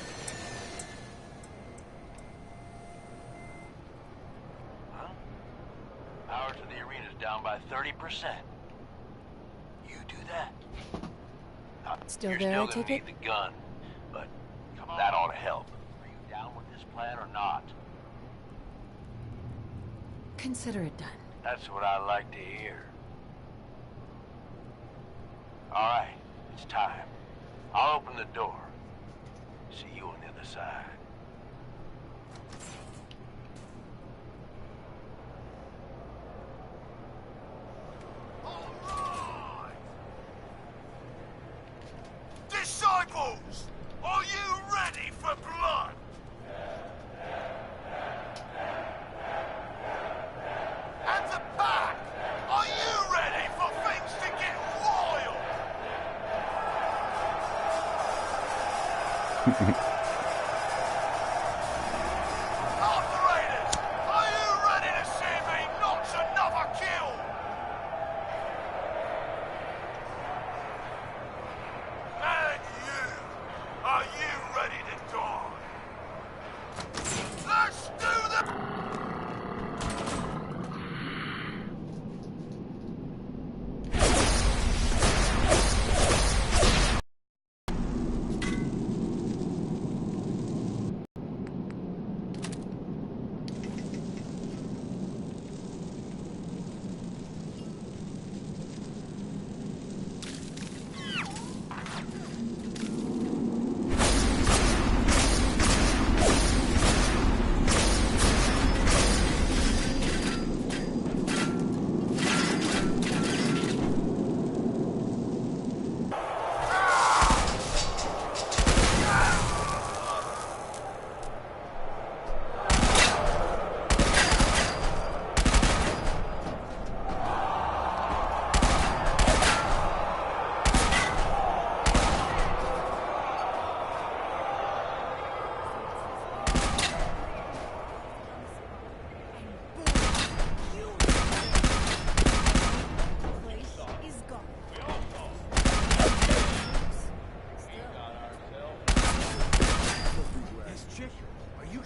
Huh? Power to the arena's down by 30%. You do that. Still You're there, still I gonna take need it? the gun, but that ought to help. Are you down with this plan or not? Consider it done. That's what I like to hear. All right, it's time. I'll open the door. See you on the other side. Disciples, are you ready for blood? At the back, are you ready for things to get wild? Operators, are you ready to see me notch another kill? And you, are you ready to die? Let's do the...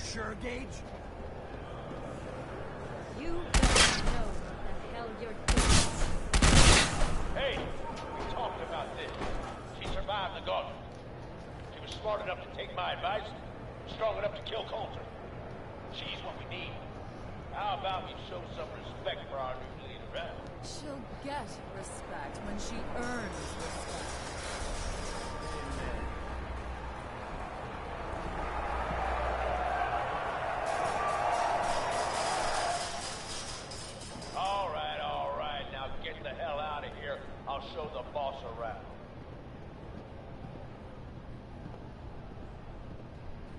sure, Gage? You better know what the hell you're doing. Hey, we talked about this. She survived the gauntlet. She was smart enough to take my advice, strong enough to kill Coulter. She's what we need. How about we show some respect for our new leader, right? She'll get respect when she earns respect. All right. Now get the hell out of here. I'll show the boss around.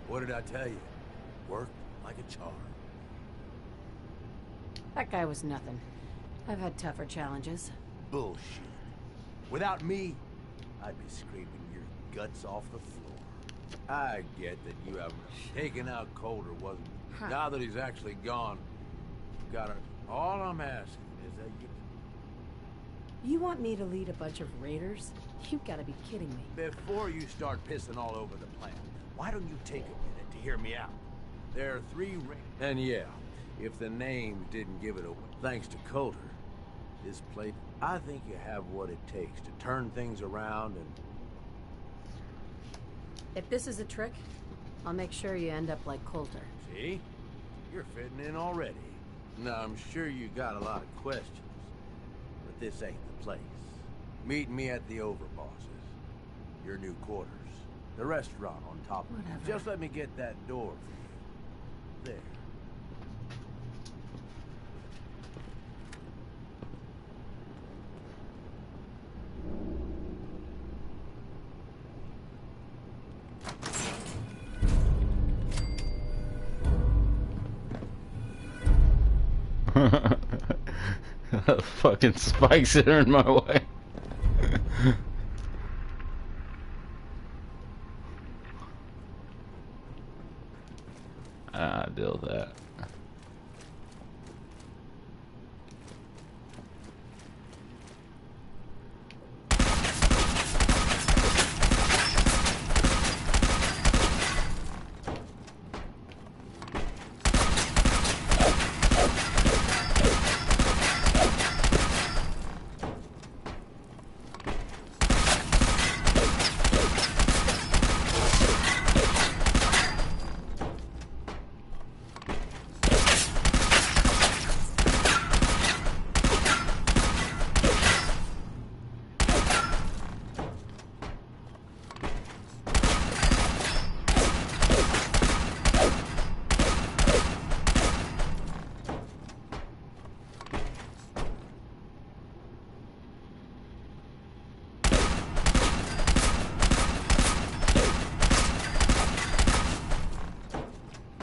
What did I tell you? Worked like a charm. That guy was nothing. I've had tougher challenges. Bullshit. Without me, I'd be scraping your guts off the floor. I get that you have taken out Coulter wasn't. Huh. Now that he's actually gone, you gotta. All I'm asking is that You want me to lead a bunch of raiders? You gotta be kidding me. before you start pissing all over the plan, why don't you take a minute to hear me out? There are 3 and yeah, if the names didn't give it away, thanks to Coulter, this place, I think you have what it takes to turn things around and... If this is a trick, I'll make sure you end up like Coulter. See? You're fitting in already. Now, I'm sure you got a lot of questions, but this ain't the place. Meet me at the Overbosses, your new quarters, the restaurant on top of it. Whatever. Just let me get that door for you. There. Fucking spikes that are in my way. Deal with that.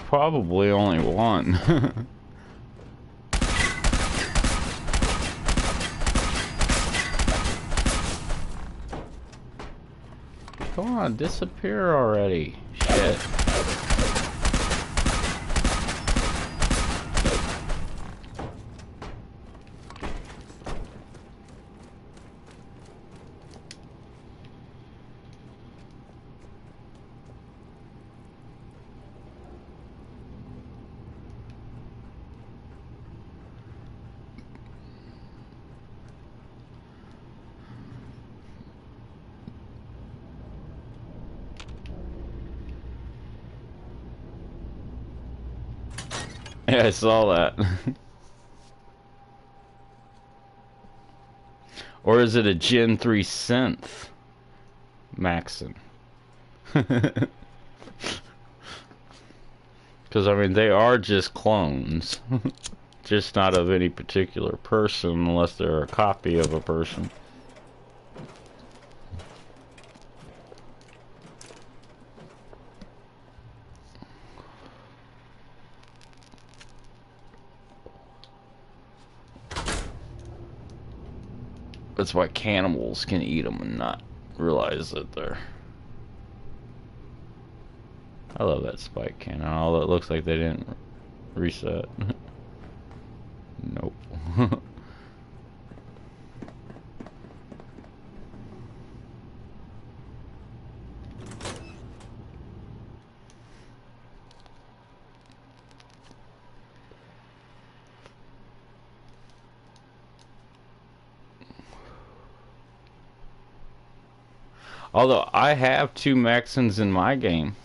Probably only one. Come on, disappear already. Shit. Yeah, I saw that. Or is it a Gen 3 synth? Maxon. Because, I mean, they are just clones. Just not of any particular person unless they're a copy of a person. That's why cannibals can eat them and not realize that they're... I love that spike cannon. Although it looks like they didn't reset. Nope. Although I have 2 Mexicans in my game.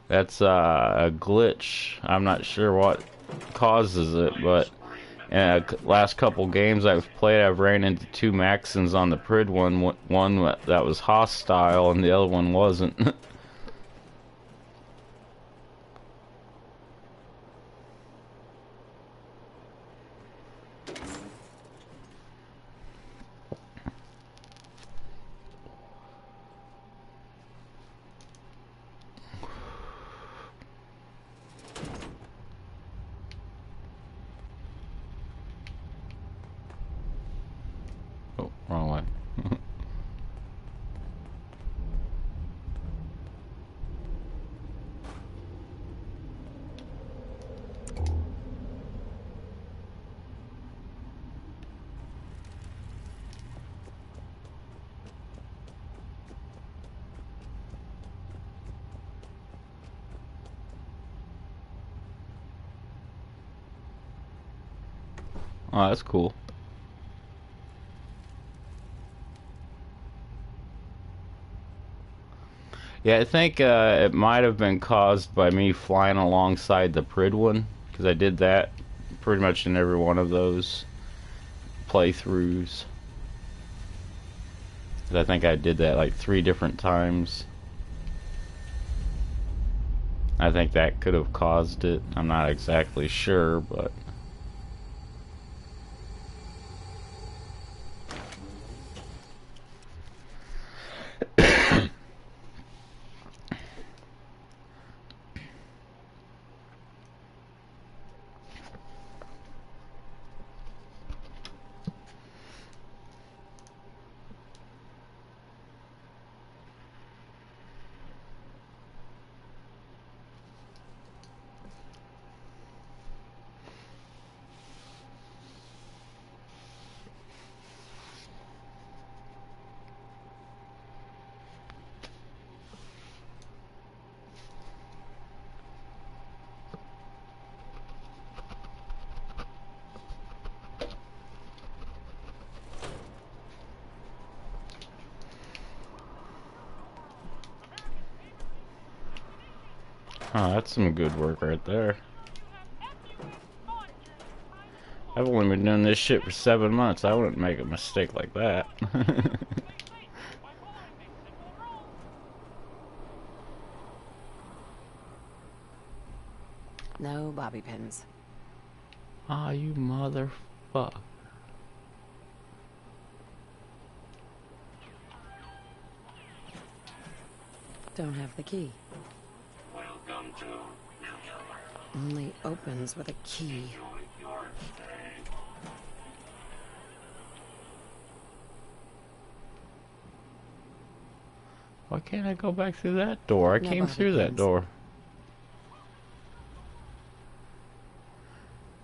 That's a glitch. I'm not sure what causes it, but in the last couple games I've played, I've ran into 2 Mexicans on the Prid one. One that was hostile and the other one wasn't. Oh, wrong way. Oh, that's cool. Yeah, I think it might have been caused by me flying alongside the Prid one, because I did that pretty much in every one of those playthroughs. 'Cause I think I did that like 3 different times. I think that could have caused it. I'm not exactly sure, but... Oh, that's some good work right there. I've only been doing this shit for 7 months. I wouldn't make a mistake like that. No bobby pins. Ah, you motherfucker. Don't have the key. Welcome to Only opens with a key. Why can't I go back through that door? I No came bobby through that pins. door.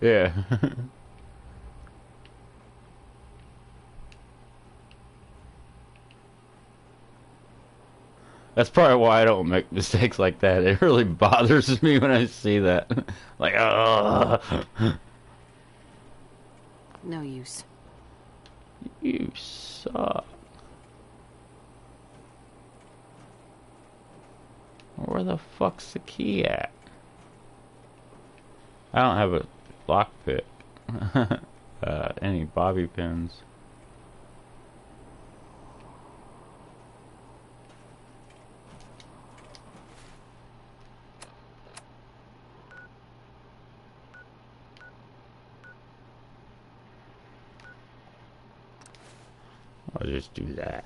Yeah. That's probably why I don't make mistakes like that. It really bothers me when I see that. Like, ugh. No use. You suck. Where the fuck's the key at? I don't have a lockpick. Any bobby pins. I'll just do that.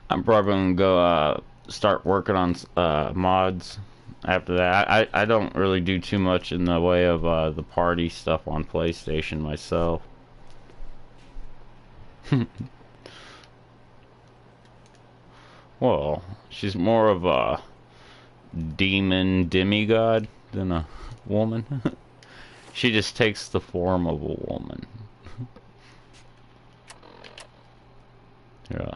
I'm probably gonna go start working on mods after that. I don't really do too much in the way of the party stuff on PlayStation myself. Well, she's more of a demigod than a woman. She just takes the form of a woman. Yeah.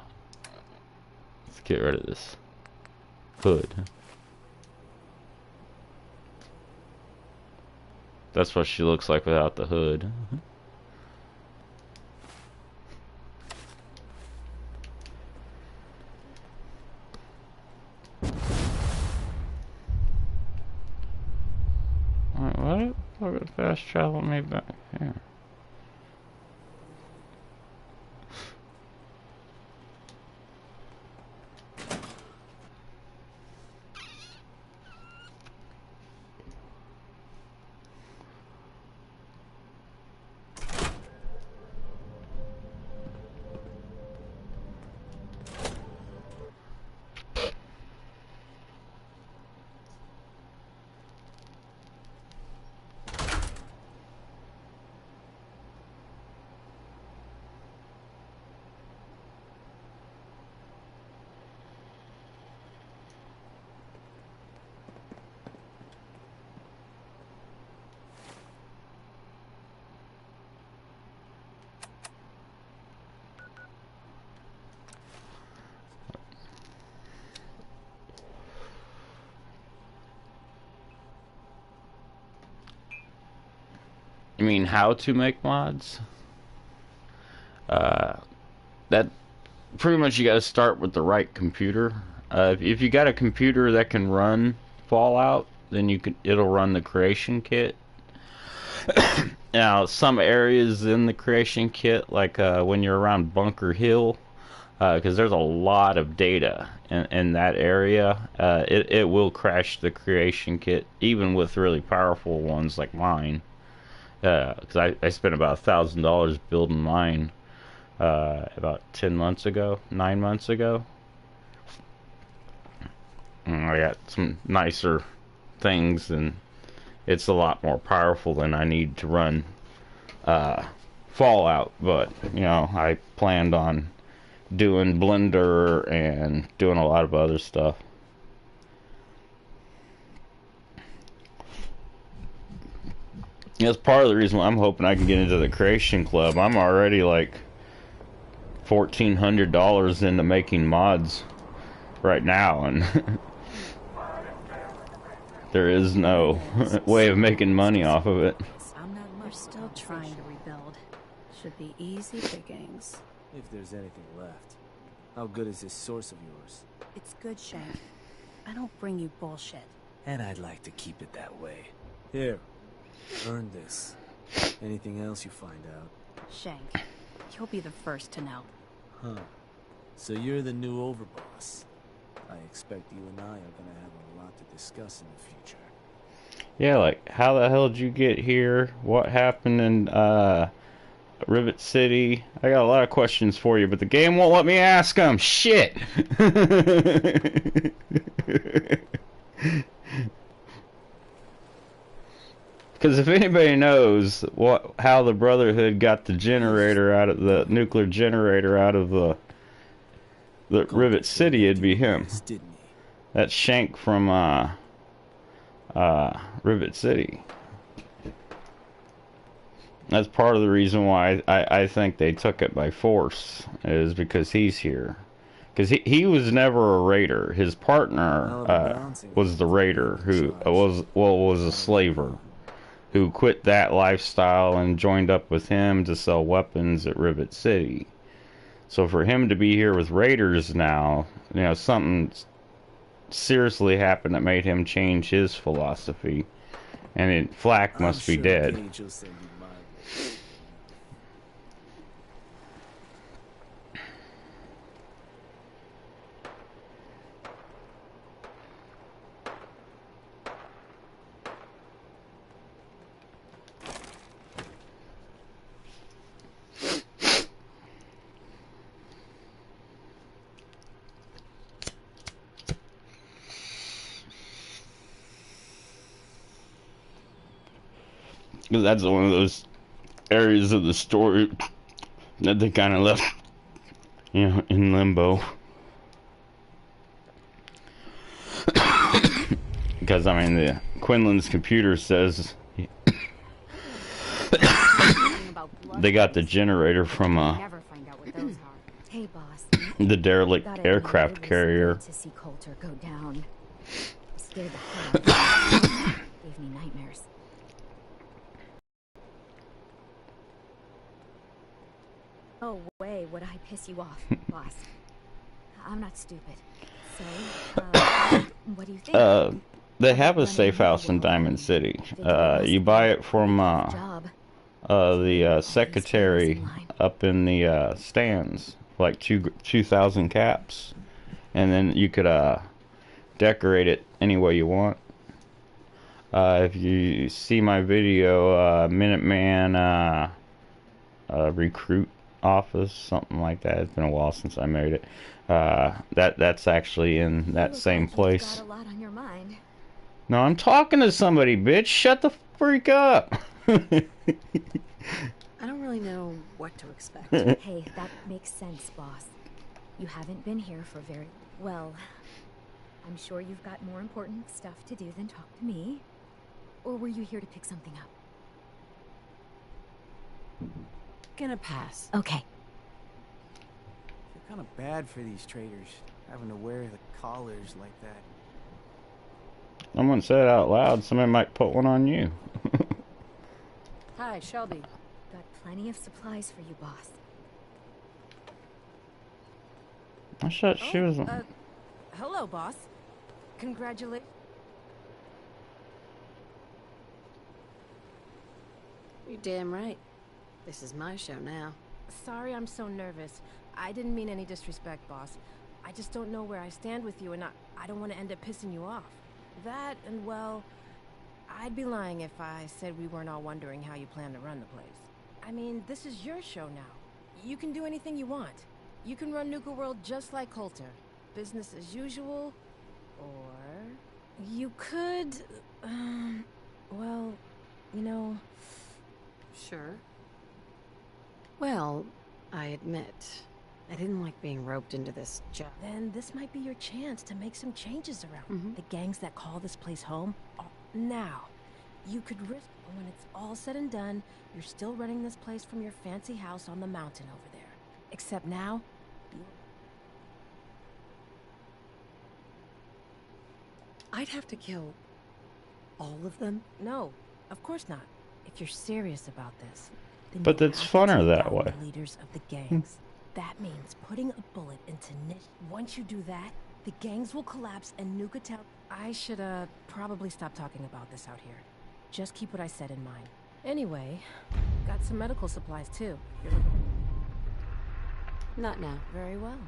get rid of this hood. That's what she looks like without the hood. Alright, what? Look at fast travel me back here. You mean how to make mods? That pretty much you gotta start with the right computer. If you got a computer that can run Fallout, then it'll run the creation kit. Now, some areas in the creation kit, like when you're around Bunker Hill, because there's a lot of data in that area, it will crash the creation kit, even with really powerful ones like mine. Because I spent about $1,000 building mine about 9 months ago. And I got some nicer things, and it's a lot more powerful than I need to run Fallout. But you know, I planned on doing Blender and doing a lot of other stuff. That's part of the reason why I'm hoping I can get into the Creation Club. I'm already like $1,400 into making mods right now, and there is no way of making money off of it. We're still trying to rebuild. Should be easy pickings. If there's anything left. How good is this source of yours? It's good, Shank. I don't bring you bullshit. And I'd like to keep it that way. Here. Earn this. Anything else you find out? Shank, you'll be the first to know. Huh. So you're the new overboss. I expect you and I are gonna have a lot to discuss in the future. Yeah, like, how the hell did you get here? What happened in, Rivet City? I got a lot of questions for you, but the game won't let me ask them. Shit! Because if anybody knows how the Brotherhood got the generator out of the nuclear generator out of the Rivet City, it'd be him. That's Shank from Rivet City. That's part of the reason why I think they took it by force, is because he's here. Because he was never a raider. His partner was the raider who was a slaver, who quit that lifestyle and joined up with him to sell weapons at Rivet City. So for him to be here with raiders now, you know, something seriously happened that made him change his philosophy. And Flack must be dead. That's one of those areas of the story that they kind of left, you know, in limbo. Because, I mean, the Quinlan's computer says they got the generator from Never find out what those are. Hey, boss. The derelict Gotta aircraft admit, it was carrier. good to see Coulter go down. Scared the hell out of me. Gave me nightmares. Oh, way would I piss you off, boss. I'm not stupid. So, what do you think? They have a safe house in Diamond City. You buy it from the secretary up in the stands, like 2,000 caps, and then you could decorate it any way you want. If you see my video, Minuteman recruit office, something like that. It's been a while since I made it. That's actually in that same place. Got a lot on your mind. No, I'm talking to somebody, bitch. Shut the freak up. I don't really know what to expect. Hey, that makes sense, boss. You haven't been here for very well. I'm sure you've got more important stuff to do than talk to me. Or were you here to pick something up? Gonna pass. Okay. They're kind of bad for these traders, having to wear the collars like that. Someone said it out loud. Somebody might put one on you. Hi, Shelby. Got plenty of supplies for you, boss. I thought she was. Hello, boss. Congratulations. You're damn right. This is my show now. Sorry I'm so nervous. I didn't mean any disrespect, boss. I just don't know where I stand with you, and I don't want to end up pissing you off. That, and well, I'd be lying if I said we weren't all wondering how you plan to run the place. I mean, this is your show now. You can do anything you want. You can run Nuka World just like Coulter. Business as usual, or you could, well, you know... Sure. Well, I admit, I didn't like being roped into this job. Then this might be your chance to make some changes around. Mm-hmm. The gangs that call this place home. Now, you could risk, when it's all said and done, you're still running this place from your fancy house on the mountain over there. Except now, I'd have to kill all of them? No, of course not. If you're serious about this, then But you it's have to funner take that down way. the leaders of the gangs. That means putting a bullet into Nick. Once you do that, the gangs will collapse and Nuka Town. I should probably stop talking about this out here. Just keep what I said in mind. Anyway, got some medical supplies too. Not now. Very well.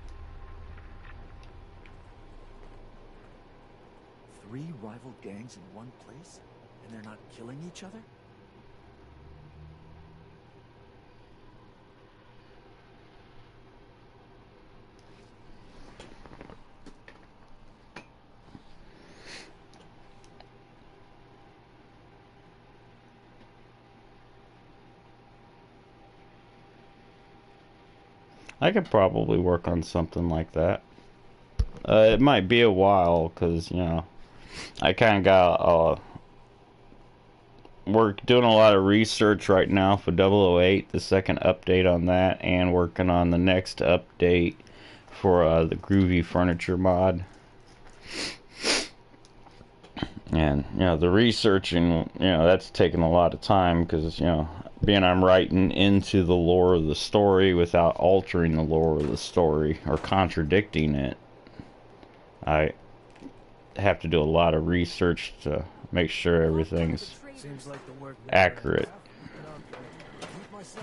3 rival gangs in one place, and they're not killing each other? I could probably work on something like that. It might be a while, because, you know, I kind of got doing a lot of research right now for 008, the second update on that, and working on the next update for the Groovy Furniture mod. And, you know, the researching, you know, that's taking a lot of time, because, you know, being I'm writing into the lore of the story without altering the lore of the story or contradicting it, I have to do a lot of research to make sure everything's accurate. Yes,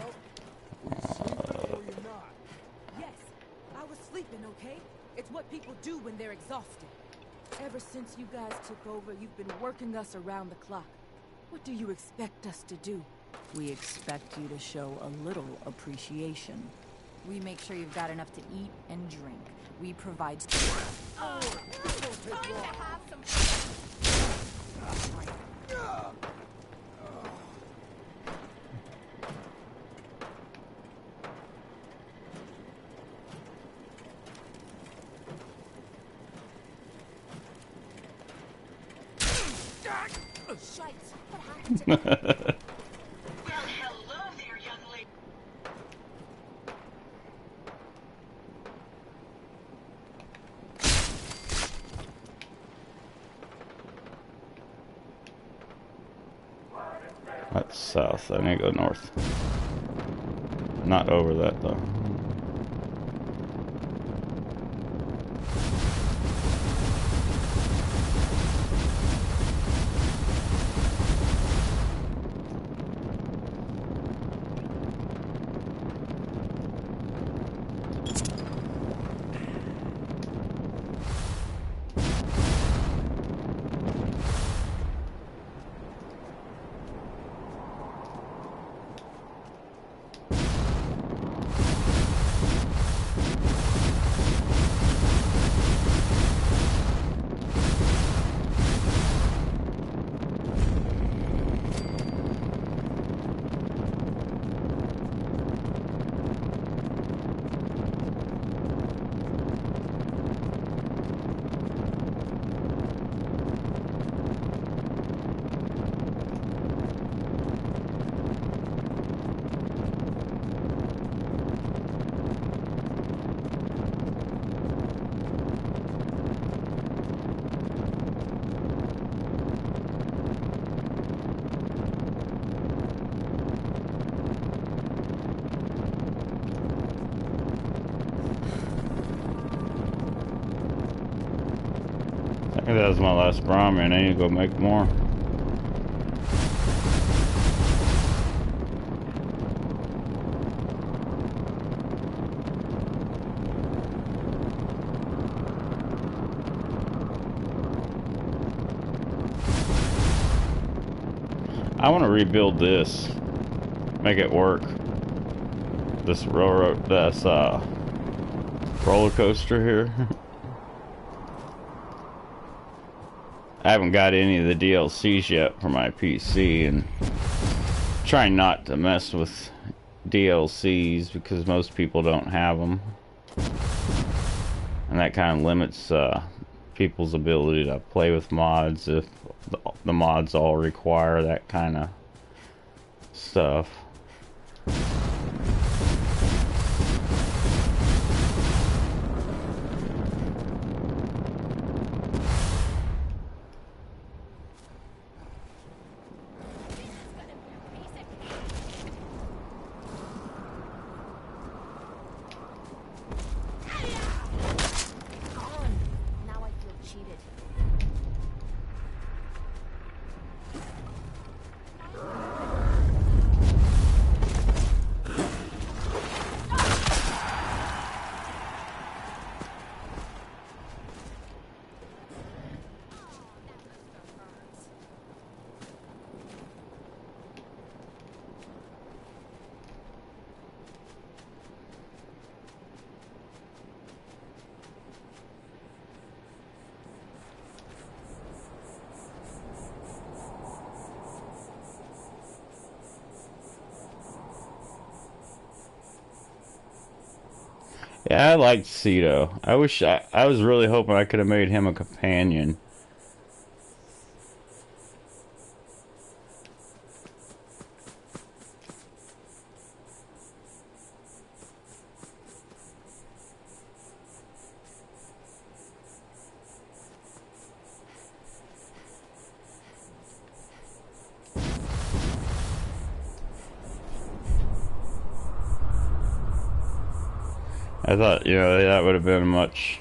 I was sleeping, okay? It's what people do when they're exhausted. Ever since you guys took over, you've been working us around the clock. What do you expect us to do? We expect you to show a little appreciation. We make sure you've got enough to eat and drink. We provide... Time to have some... Shite, what happened to... Well, hello there, young lady. That's south. I need to go north. Not over that though. I think that was my last Brahmin. I need to go make more. I want to rebuild this, make it work. This railroad, this roller coaster here. I haven't got any of the DLCs yet for my PC, and trying not to mess with DLCs because most people don't have them, and that kind of limits people's ability to play with mods if the mods all require that kind of stuff. Yeah, I liked Cito. I wish I was really hoping I could have made him a companion. I thought, you know, that would have been much.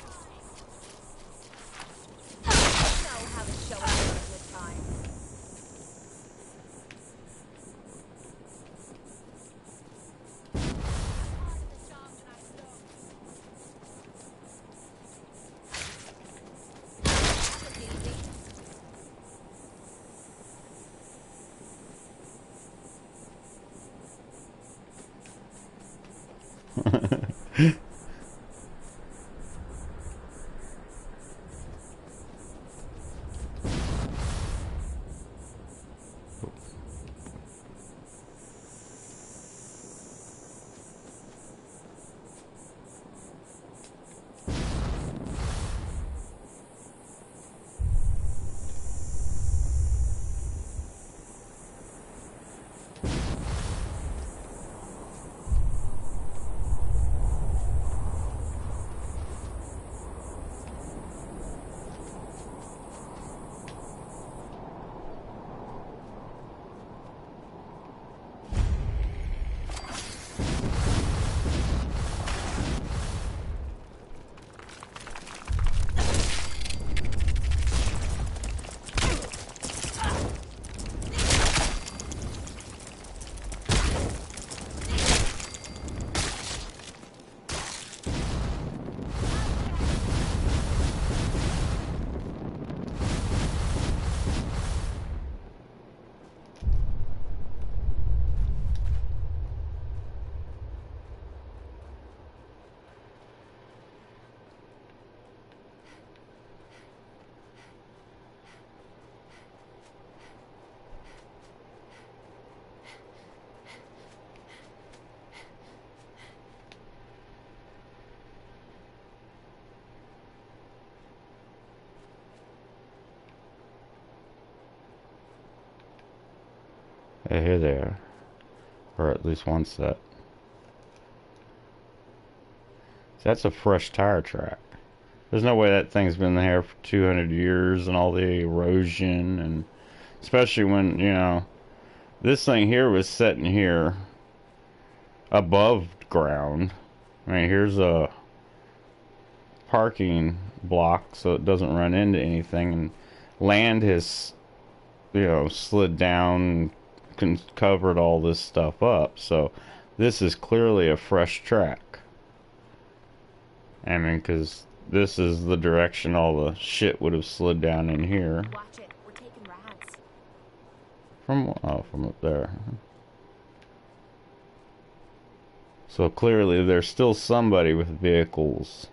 Here they are. Or at least one set. That's a fresh tire track. There's no way that thing's been there for 200 years and all the erosion, and especially when, you know, this thing here was sitting here above ground. I mean, here's a parking block so it doesn't run into anything, and land has, you know, slid down and covered all this stuff up. So this is clearly a fresh track. I mean, because this is the direction all the shit would have slid down in here. Watch it. We're taking rides. From up there. So clearly there's still somebody with vehicles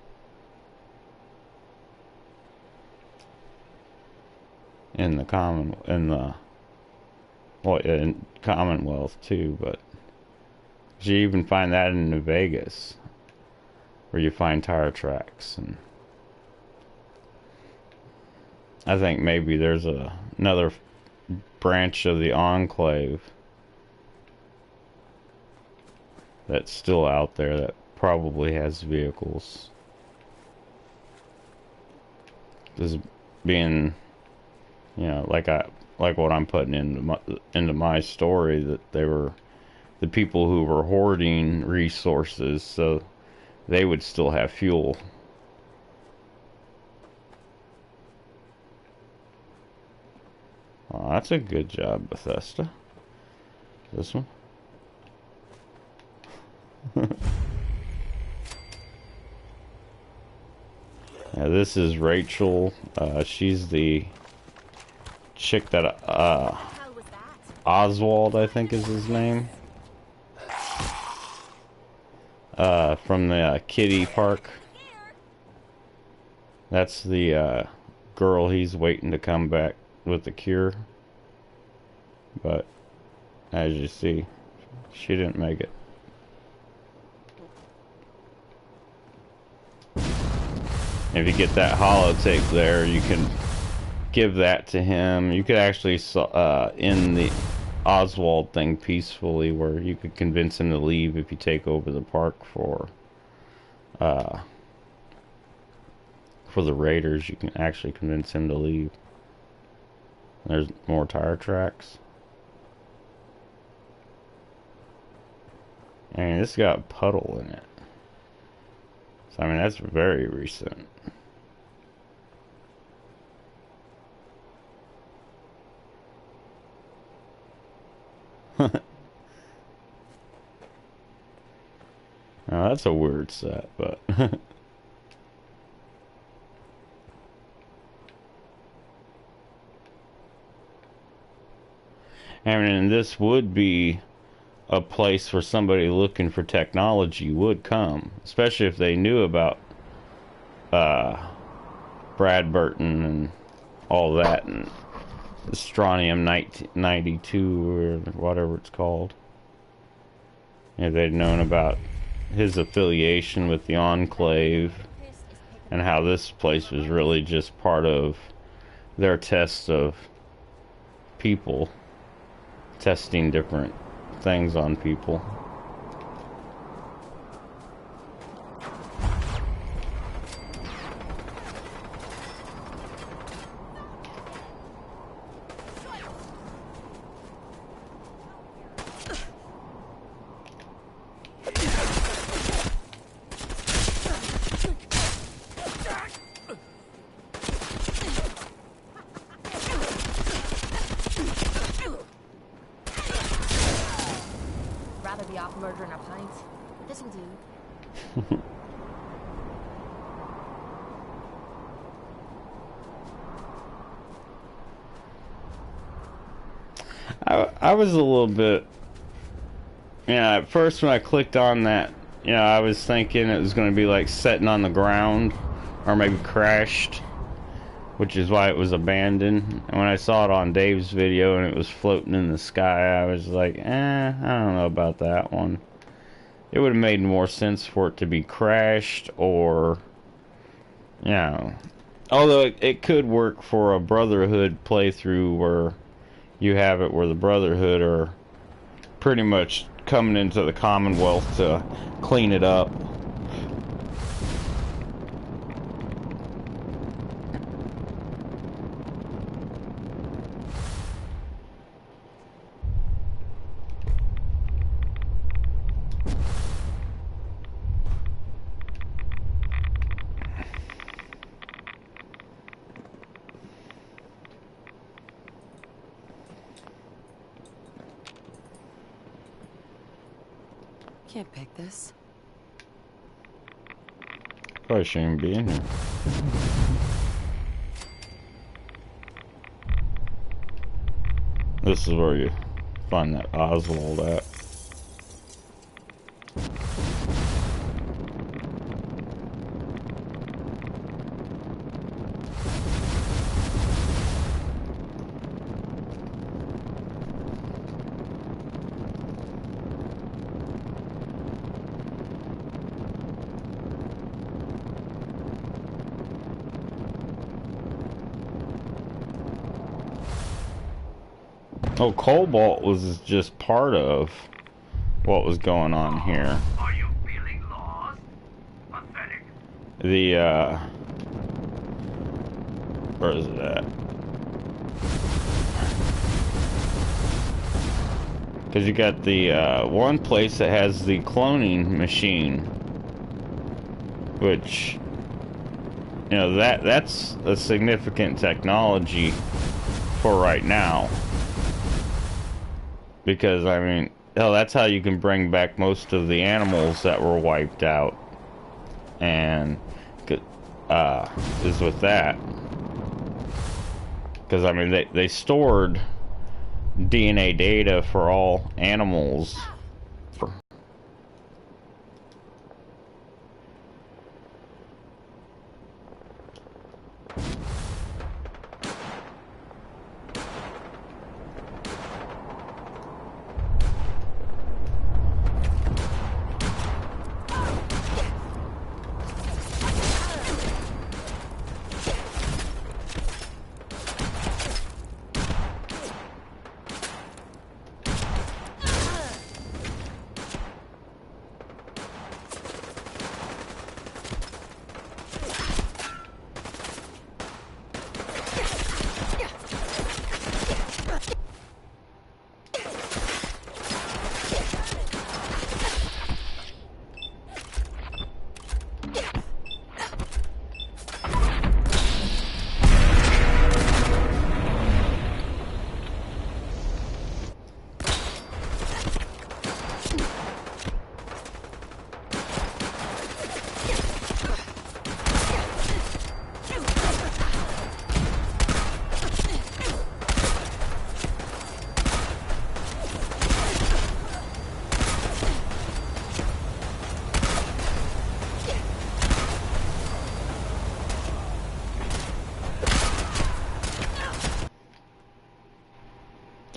in the Commonwealth too, but you even find that in New Vegas, where you find tire tracks. And I think maybe there's another branch of the Enclave that's still out there that probably has vehicles. This being, you know, like what I'm putting into my story, that they were the people who were hoarding resources so they would still have fuel. Oh, that's a good job, Bethesda. This one. Now this is Rachel. She's the chick that Oswald, I think is his name. From the kiddie park. That's the girl he's waiting to come back with the cure. But as you see, she didn't make it. If you get that holotape there, you can give that to him. You could actually end the Oswald thing peacefully, where you could convince him to leave if you take over the park for the Raiders. You can actually convince him to leave. There's more tire tracks. I mean, this got a puddle in it. So, I mean, that's very recent. Now, that's a weird set, but... I mean, this would be a place where somebody looking for technology would come, especially if they knew about Brad Burton and all that, and Strontium 92 or whatever it's called. If they'd known about his affiliation with the Enclave and how this place was really just part of their test of people, testing different things on people. Rather be off murdering a pint. This'll do. I was a little bit, yeah, at first when I clicked on that, you know, I was thinking it was going to be like sitting on the ground or maybe crashed, which is why it was abandoned. And when I saw it on Dave's video and it was floating in the sky, I was like, I don't know about that one. It would have made more sense for it to be crashed, or, you know, although it could work for a Brotherhood playthrough where you have it where the Brotherhood are pretty much coming into the Commonwealth to clean it up. Can't pick this. Probably shouldn't be in here. This is where you find that Oswald at. Oh, Cobalt was just part of what was going on here. Are you feeling lost? Pathetic. The, where is it at? Because you got the, one place that has the cloning machine. Which, you know, that's a significant technology for right now. Because, I mean, hell, that's how you can bring back most of the animals that were wiped out. And, is with that. Because, I mean, they stored DNA data for all animals.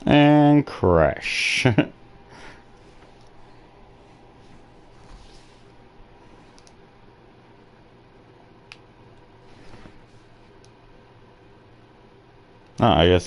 And crash. I guess